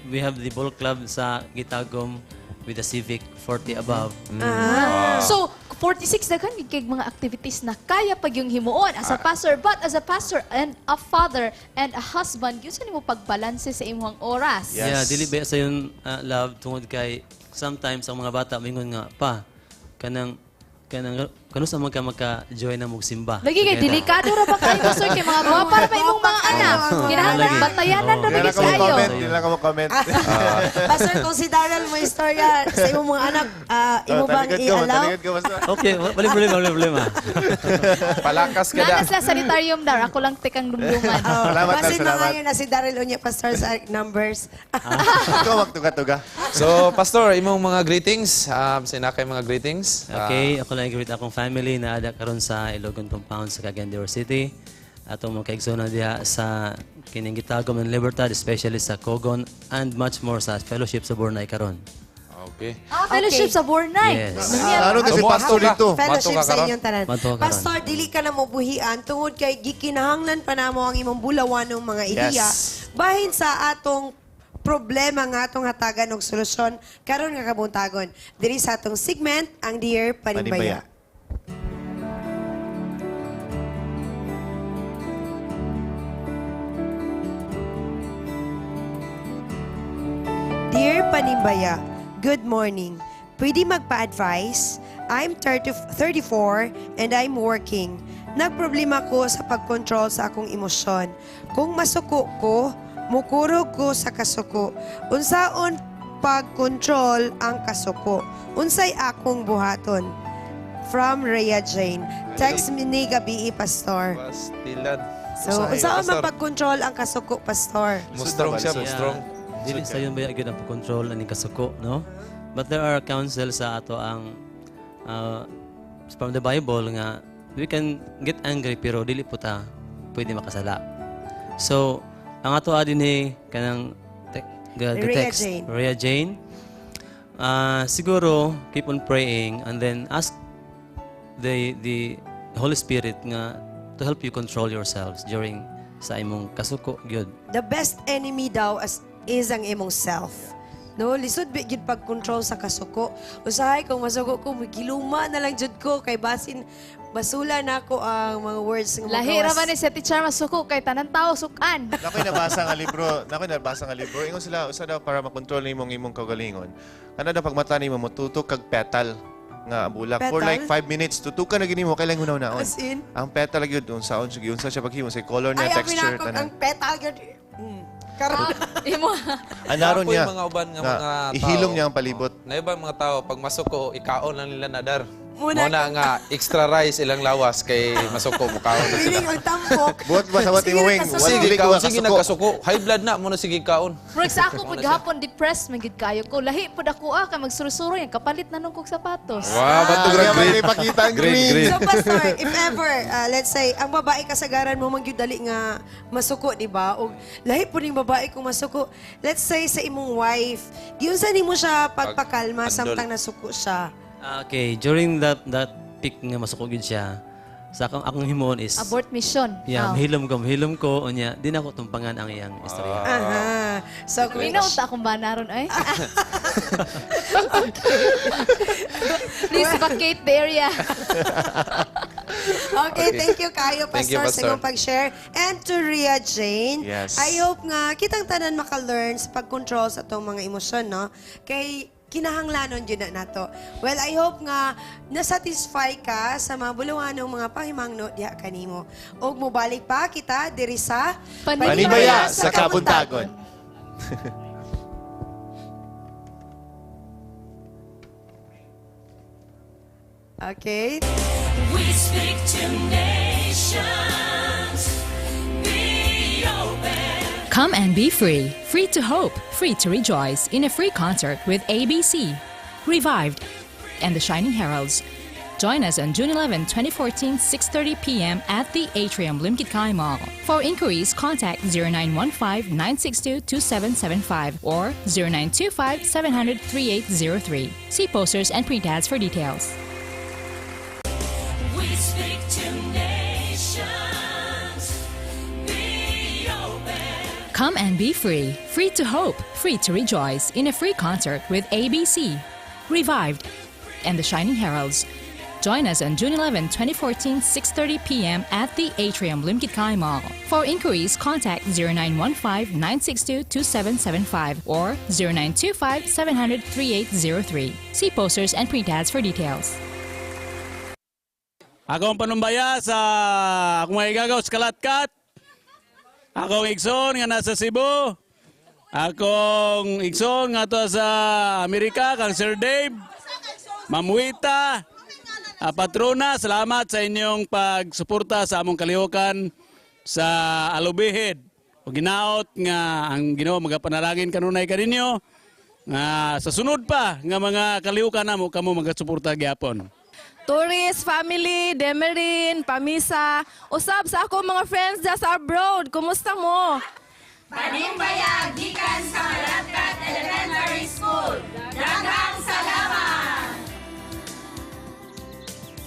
we have the ball club sa Gitagom with the Civic 40 above. So, 46 daghan gid kay mga activities na kaya pag yung himuon as a pastor, but as a pastor and a father and a husband, yun sa nimo pagbalanse sa imong oras. Yes. Yeah, dili ba sa yun love tungod kay sometimes ang mga bata mingon nga pa kanang kanu sa mga maka-join na magsimba. Lagi kay delikado ra ba kayo pastor kay mga mga para pa imong mga anak. Kinahanglan batayanan ra ba Kailan gid ka kayo. mo-comment? Kailan ka mo-comment? Pastor, consideran mo istorya sa imong mga anak, imo bang Taligad ka, i-allow? taligad ka, Pastor. Okay, wala problema. Palakas ka da. Nana sa sanitarium dar, ako lang tekang lumluman. Salamat, Basin na salamat. ngayon na si Daryl Unya, Pastor, sa numbers. Ikaw magtuga-tuga. So, Pastor, imong mga greetings. Sinakay mga greetings. Okay, ako lang i-greet akong family na ada karon sa Ilogon Compound sa Cagayan de Oro City. Atong mga kaigsoon diha sa kining Gitagom and Libertad, especially sa Cogon and much more sa fellowship sa Bornay karon. Okay. Fellowship sa Bornay. Yes. Ano kasi pastor dito? Fellowship Mato ka sa karon? inyong tanan. Mato ka karon. Pastor, dili ka na mo buhian tungod kay gikinahanglan pa namo ang imong bulawan ng mga ideya. Bahin sa atong problema nga atong hatagan og solusyon karon nga kabuntagon. Diri sa atong segment ang Dear Panimbaya. Dear Panimbaya, good morning. Pwede magpa-advise? I'm 34 and I'm working. Nagproblema ko sa pag-control sa akong emosyon. Kung masuko ko, mukurog ko sa kasuko. Unsaon pag-control ang kasuko? Unsay akong buhaton? From Rhea Jane. Text me ni gabi, Pastor. Pastilan. So, saan man pag-control ang kasuko, Pastor? Mustrong siya, mustrong. Dili sa yun ba agad ang control aning kasuko, no? But there are counsel sa ato ang from the Bible nga we can get angry pero dili po ta pwede makasala. So, ang ato adin kanang the text, Rhea Jane, siguro keep on praying and then ask the Holy Spirit nga to help you control yourselves during sa imong kasuko gyud. The best enemy daw is ang imong self. No, lisod bigid pag-control sa kasuko. Usahay kung masuko ko, giluma na lang jud ko kay basin basula na ako ang mga words ng Lahi ra man ni sa teacher masuko kay tanan tao sukan. Nakoy nabasa nga libro. Ingon sila usa daw para makontrol nimo imong kaugalingon. Ano daw pagmata nimo motutok kag petal nga bulak for like 5 minutes tutukan na gini mo kailang unaw-unaon. As in? Ang petal gyud unsaon siya paghimo sa color niya, texture ang petal gyud. Imo. Anaron niya. Mga uban nga mga tao. Ihilom niya ang palibot. Na iba mga tao pag masuko ikaon lang nila nadar. Muna nga extra rice ilang lawas kay masuko mukaon na sila. Feeling ang tampok. Buot ba sa wing wing? Sige nagkasuko. High blood na mo na sige kaon. For example, pag hapon depressed magid kayo ko. Lahi pud ako kay magsurusuro yan kapalit na nung kog sapatos. Wow, bato great ipakita ang green. So Pastor, if ever let's say ang babae kasagaran mo man gyud dali nga masuko, di ba? Og lahi pud ning babae kung masuko. Let's say sa imong wife, giunsa nimo siya pagpakalma samtang nasuko siya? Okay, during that peak nga masuko gyud siya, sa akong himon is Abort mission. yeah, mahilom ko unya di na ako tumpangan ang iyang istorya. Aha. So Minaw ta akong banaron ay. Please vacate the area. Okay, thank you kayo, Thank you, Pastor, sa Pastor. iyong pag-share. And to Rhea Jane, Yes. I hope nga kitang tanan maka-learn sa pag-control sa itong mga emosyon, no? Kay kinahanglanon yun na nato. Well, I hope nga nasatisfy ka sa mga buluhan ng mga pahimangno diha kanimo. Og mobalik pa kita diri sa Panibaya sa Kabuntagon. Okay. We speak to nations. Be open. Come and be free, free to hope, free to rejoice in a free concert with ABC, Revived, and the Shining Heralds. Join us on June 11, 2014, 6:30 p.m. at the Atrium Limkitkai Mall. For inquiries, contact 0915-962-2775 or 0925-700-3803. See posters and print ads for details. We speak to nations. Be open. Come and be free, free to hope, free to rejoice in a free concert with ABC, Revived, and the Shining Heralds. Join us on June 11, 2014, 6:30 p.m. at the Atrium Limkitkai Mall. For inquiries, contact 0915-962-2775 or 0925-700-3803. See posters and print ads for details. Akong panumbaya sa akong maigagaw sa Kalatkat. Akong igsoon nga nasa Cebu. Akong igsoon nga to sa Amerika, kang Sir Dave, Ma'am Wita, Patrona, salamat sa inyong pagsuporta sa among kalihukan sa Alubihid. O ginaot nga ang Ginoo magapanalangin kanunay kaninyo nga sa sunod pa nga mga kalihukan namo kamo magasuporta gyapon. Tourist, family, Demerin, Pamisa, usab sa ako mga friends dyan sa abroad. Kumusta mo? Panimbayag gikan sa Kalatkat Elementary School. Daghang salamat.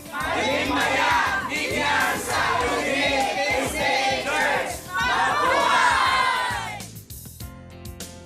Panimbayag gikan sa United States Church. Mabuhay!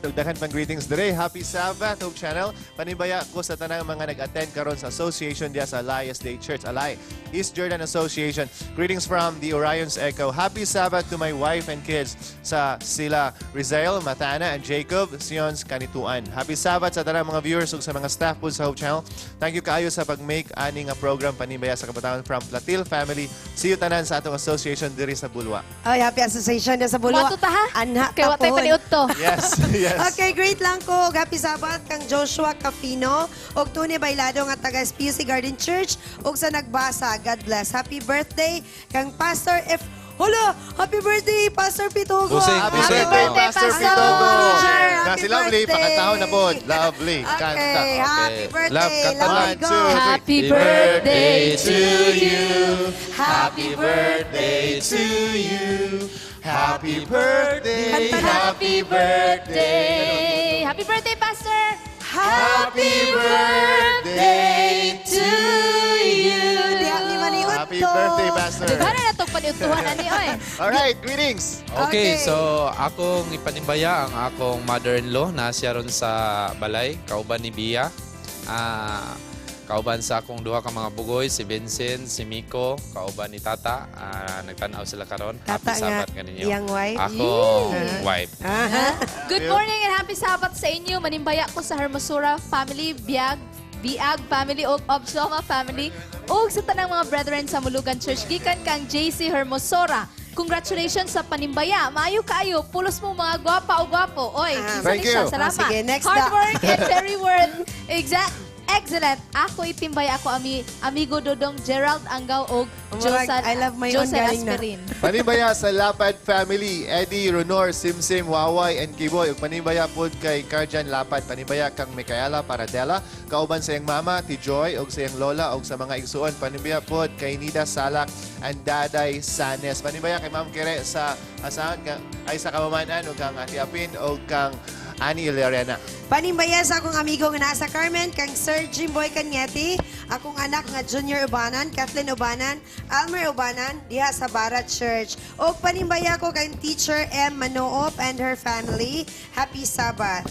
Daghan pang greetings today. Happy Sabbath, Hope Channel. Panibaya ko sa tanang mga nag-attend karon sa association diya sa Alay State Church, Alay East Jordan Association. Greetings from the Orion's Echo. Happy Sabbath to my wife and kids sa sila Rizel, Matana, and Jacob, Sions, Kanituan. Happy Sabbath sa tanang mga viewers ug sa mga staff po sa Hope Channel. Thank you kaayo sa pag-make ani nga program Panibaya sa Kabuntagon from Platil family. See you tanan sa atong association diri sa Bulwa. Ay, happy association na sa Bulwa. Wato ta ha? Anha Kay watay paniud to. Yes, yes. Okay, great lang ko. Happy Sabbath kang Joshua Cafino og Tony Bailado nga taga SPC Garden Church og sa nagbasa. God bless. Happy birthday kang Pastor F. Hala, happy birthday, Pastor Pitogo. Busing, Happy busing. birthday, Oh. Pastor Pastor. Pitogo. Teacher, Na happy si Lovely, birthday. pakantahon na po. Lovely, kanta. Okay, happy birthday. Love, kanta Lovely, lang. go. Happy birthday to you. Happy birthday to you. Happy birthday. Happy birthday. Happy birthday, Pastor! Happy birthday to you. Happy birthday, Pastor. Diba na itong paniutuhan na niyo eh. Alright, greetings. Okay, so akong ipanimbaya ang akong mother-in-law na siya ron sa balay, kauban ni Bia. Kauban sa akong duha ka mga bugoy, si Vincent, si Miko, kauban ni Tata. Nagtanaw sila karon. Happy Sabbath kaninyo. iyang wife. Akong wife. Good morning and happy Sabbath sa inyo. Manimbaya ko sa Hermosura family, Biag family, o Obsoma family, o sa tanang mga brethren sa Mulugan Church. Gikan kang JC Hermosura. Congratulations sa panimbaya. Maayo kaayo. Pulos mo mga gwapa o gwapo. Oy, Thank you. Salamat. Sige, next Hard na. work and very worth. Excellent. Ako itimbay ako amigo Dodong Gerald Angaw og Josan I love my own galing na. Aspirin. Panibaya sa Lapad family, Eddie, Ronor, Simsim, Waway, and Kiboy. Ug panibaya pod kay Karjan Lapad. Panibaya kang Micaela Paradela. Kauban sa iyang mama, ti Joy, og sa iyang lola, og sa mga igsuon. Panibaya pod kay Nida Salak and Daday Sanes. Panibaya kay Ma'am Kere sa asahan ay sa kamamanan o kang Ati Apin o kang Ani Ilariana. Panimbaya sa akong amigo nga nasa Carmen, kang Sir Jimboy Cañete, akong anak nga Junior Ubanan, Kathleen Ubanan, Almer Ubanan, diha sa Barat Church. O panimbaya ko kang Teacher M. Manoop and her family. Happy Sabbath.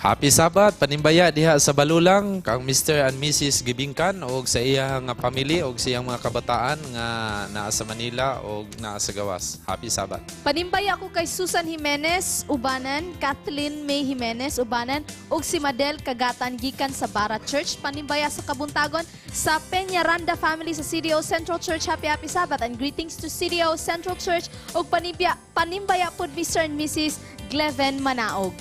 Happy Sabbath, panimbaya diha sa Balulang, kang Mr. and Mrs. Gibingkan, o sa iyang family, o sa iyang mga kabataan nga naa sa Manila o naa sa Gawas. Happy Sabbath. Panimbaya ko kay Susan Jimenez Ubanan, Kathleen May Jimenez Ubanan, ug si Madel Kagatan gikan sa Barat Church. Panimbaya sa Kabuntagon sa Peñaranda family sa CDO Central Church. Happy Sabbath and greetings to CDO Central Church. Ug panimbaya pod Mr. and Mrs. Gleven Manaog.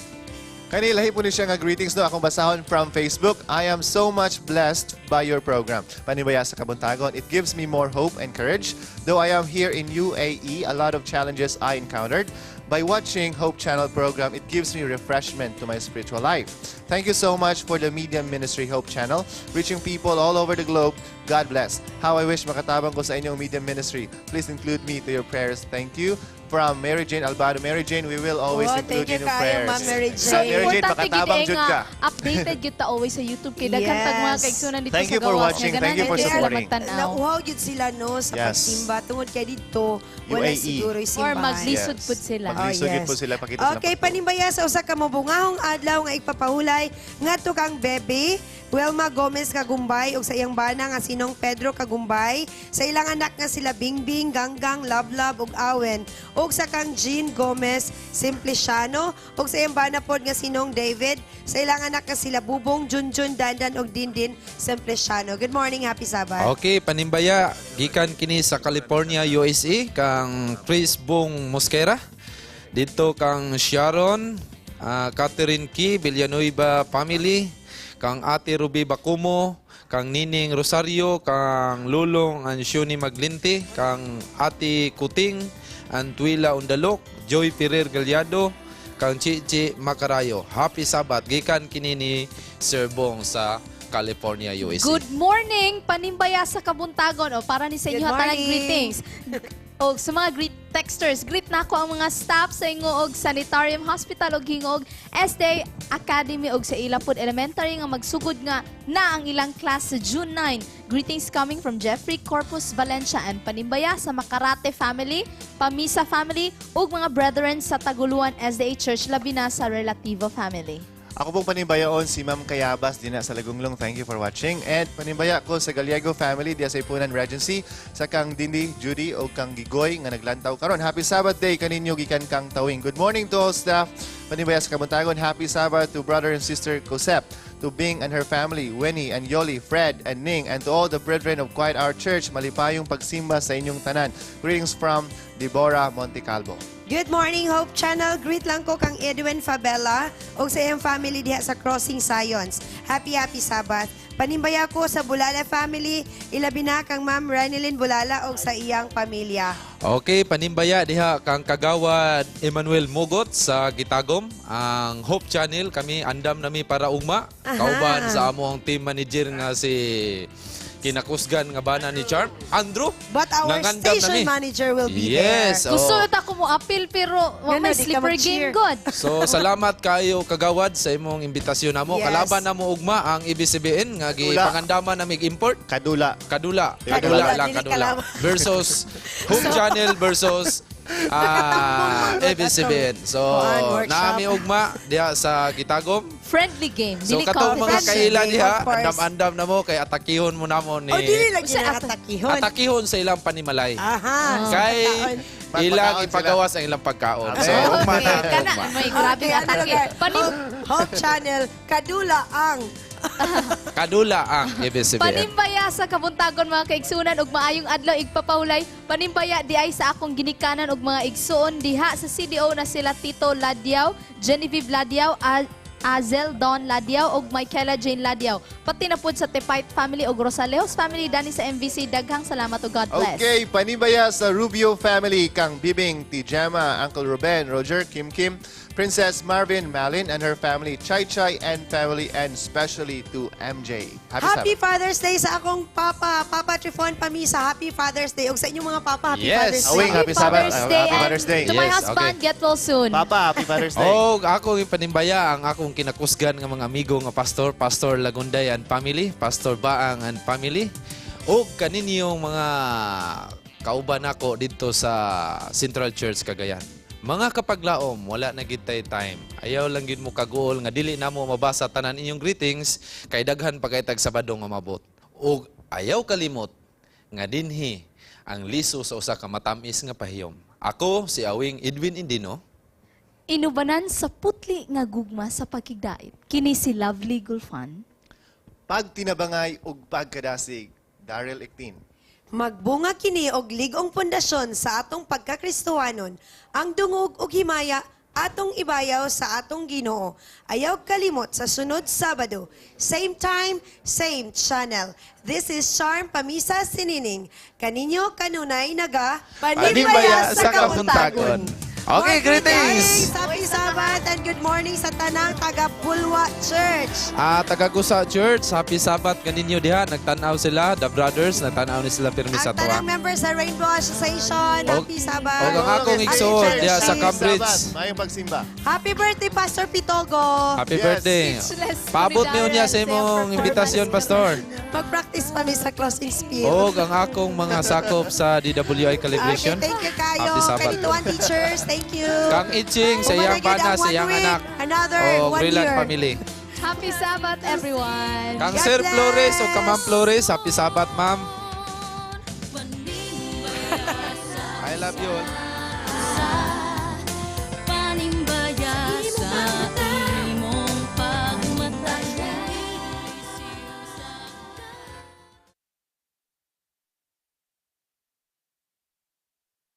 Kani lahi po ni siya nga greetings no akong basahon from Facebook. I am so much blessed by your program. Panibaya sa Kabuntagon. It gives me more hope and courage. Though I am here in UAE, a lot of challenges I encountered. By watching Hope Channel program, it gives me refreshment to my spiritual life. Thank you so much for the media ministry Hope Channel, reaching people all over the globe. God bless. How I wish makatabang ko sa inyong media ministry. Please include me to your prayers. Thank you. From Mary Jane Albado. Mary Jane, we will always include you in your prayers. Ma'am Mary So, Jane. Mary Jane, importante makatabang gid jud ka. updated gyud ta always sa YouTube kay daghan tag mga Yes. kaigsunan dito Thank sa you for Gawas. watching. Nga Thank you ganahan for gyud sila supporting. magtan-aw. Nauhaw yun sila no sa Yes. pagsimba tungod kay dito wala UAE. siguro yung Or simbahan. maglisod pud sila. Maglisod yun po sila pakita sa Okay, panimbaya sa usa ka mabungahong adlaw nga igpapahulay ngadto kang bebe Wilma Gomez Kagumbay ug sa iyang bana nga sinong Pedro Kagumbay, sa ilang anak nga sila Bingbing, Ganggang, Lablab ug Awen, ug sa kang Jean Gomez Simpliciano ug sa iyang bana pod nga sinong David, sa ilang anak nga sila Bubong, Junjun, Dandan ug Dindin Simpliciano. Good morning, happy Sabbath. Okay, panimbaya, gikan kini sa California, USA, kang Chris Bong Mosquera. Dito kang Sharon, Catherine Key, Villanueva family, kang Ate Ruby Bacumo, kang Nining Rosario, kang Lulong Ansioni Maglinti, kang Ate Kuting, Antuila Undalok, Joy Ferrer Galyado, kang Chichi Macarayo. Happy Sabbath. Gikan kini ni Sir Bong sa California, USA. Good morning, panimbaya sa Kabuntagon. O para ni sa inyo Good hatanan morning. greetings. O sa mga texters, greet na ko ang mga staff sa Ingog Sanitarium Hospital og Hingog SDA Academy og sa Ilapod Elementary nga magsugod nga na ang ilang class sa June 9. Greetings coming from Jeffrey Corpus Valencia and panimbaya sa Makarate family, Pamisa family ug mga brethren sa Taguluan SDA Church labi na sa Relativo family. Ako pong panimbayaon si Ma'am Kayabas din sa Lagunglong. Thank you for watching. And panimbaya ko sa Gallego family diya sa Ipunan Regency, sa kang Dindi, Judy o kang Gigoy nga naglantaw karon. Happy Sabbath day kaninyo gikan kang Tawing. Good morning to all staff. Panibaya sa Kabuntagon. Happy Sabbath to brother and sister Cosep, to Bing and her family, Winnie and Yoli, Fred and Ning, and to all the brethren of Quiet Hour Church. Malipayong pagsimba sa inyong tanan. Greetings from Deborah Montecalvo. Good morning, Hope Channel. Greet lang ko kang Edwin Fabella o sa iyang family diha sa Crossing Science. Happy Sabbath. Panimbaya ko sa Bulala family, ilabi na kang Ma'am Ranilyn Bulala o sa iyang pamilya. Okay, panimbaya diha kang kagawad Emmanuel Mogot sa Gitagom. Ang Hope Channel, kami andam nami para ugma. Kauban sa among team manager nga si kinakusgan nga bana ni Charm, Andrew. But our nangandam station nami. manager will be Yes, there. Gusto ta ko mo appeal pero wa may Ganun, di ka sleeper mag-cheer. game god. So salamat kayo kagawad sa imong imbitasyon namo. Yes. Kalaban namo ugma ang ABS-CBN nga gipangandaman namig import. Kadula. Kadula Kadula, lang dili kadula. kalaban. Versus Home Channel versus ABS-CBN. So workshop. naami ugma diha sa Gitagom. Friendly game. So Dili katong mga competition. kaila diha, of course. andam-andam na mo kay atakihon mo namo ni O, dili lagi na atakihon. atakihon sa ilang panimalay. Aha. Kay Magpakaon ilang sila. ipagawas ang ilang pagkaon. So Okay. ugma na Okay, kana ugma. may grabe Okay, nga ano atake. lugar? Hope Channel, Kadula ang Kadula ang ABS-CBN. Panimbaya sa kabuntagon mga kaigsunan ug maayong adlaw igpapahulay. Panimbaya di ay sa akong ginikanan ug mga igsuon diha sa CDO na sila Tito Ladiao, Genevieve Ladiao, Azel Don Ladiao ug Michaela Jane Ladiao. Pati na pud sa Tepite family ug Rosalejos family dani sa MVC. Daghang salamat ug God bless. Okay, panibaya sa Rubio family, kang Bibing, Tijama, Uncle Ruben, Roger, Kim, Princess Marvin, Malin and her family, Chai Chai and family, and especially to MJ. Happy Sabbath. Father's Day sa akong Papa Trifon Pamisa. Happy Father's Day. ug sa inyong mga papa, happy Yes. Father's Day. Awing, happy Sabbath. Happy and Father's Day. To my Yes, husband, okay. get well soon. Papa, happy Father's Day. Oh, ako panimbaya ang akong kinakusgan nga mga amigo nga Pastor Lagunday and family, Pastor Baang and family. O kaninyong mga kauban ako dito sa Central Church Cagayan. Mga kapaglaom, wala na gid tay time. Ayaw lang gid mo kagool nga dili namo mabasa tanan inyong greetings kay daghan pa kay tag Sabado nga mabot. O ayaw kalimot nga dinhi ang liso sa usa ka matamis nga pahiyom. Ako si Awing Edwin Indino. Inubanan sa putli nga gugma sa pagkigdait. Kini si Lovely Gulfan. Pagtinabangay ug pagkadasig, Daryl Ictin. Magbunga kini og ligong pundasyon sa atong pagkakristohanon, ang dungog ug himaya atong ibayaw sa atong Ginoo. Ayaw kalimot sa sunod Sabado. Same time, same channel. This is Charm Pamisa Sinining. Kaninyo kanunay naga Panimbaya sa Kabuntagon. Okay, greetings! Happy Sabbath and good morning sa tanang taga-Pulwa Church. Tagagusa Church, happy Sabbath kaninyo diha. Nagtanaw sila, the brothers, nagtanaw ni sila pirmi sa Ang tanang tuwa. members sa Rainbow Association, happy Sabbath. Og ang akong igsoon diha sa Cambridge. Mayong pagsimba. Happy birthday, Pastor Pitogo. Happy Yes. birthday. Speechless. Paabot niyo niya sa Daryl, imong sa imbitasyon, Pastor. Mag-practice pa mi sa closing spiel. Og ang akong mga sakop sa DWI Calibration. Okay, thank you kayo. Happy Sabbath. Kanituan teachers, thank you. Kang Itching sa iyang bana, sa iyang anak. Another O 1 Brilliant year. family. Happy Sabbath, everyone. Kang God Sir bless. Flores o Kamam Flores, happy Sabbath, ma'am. I love you all.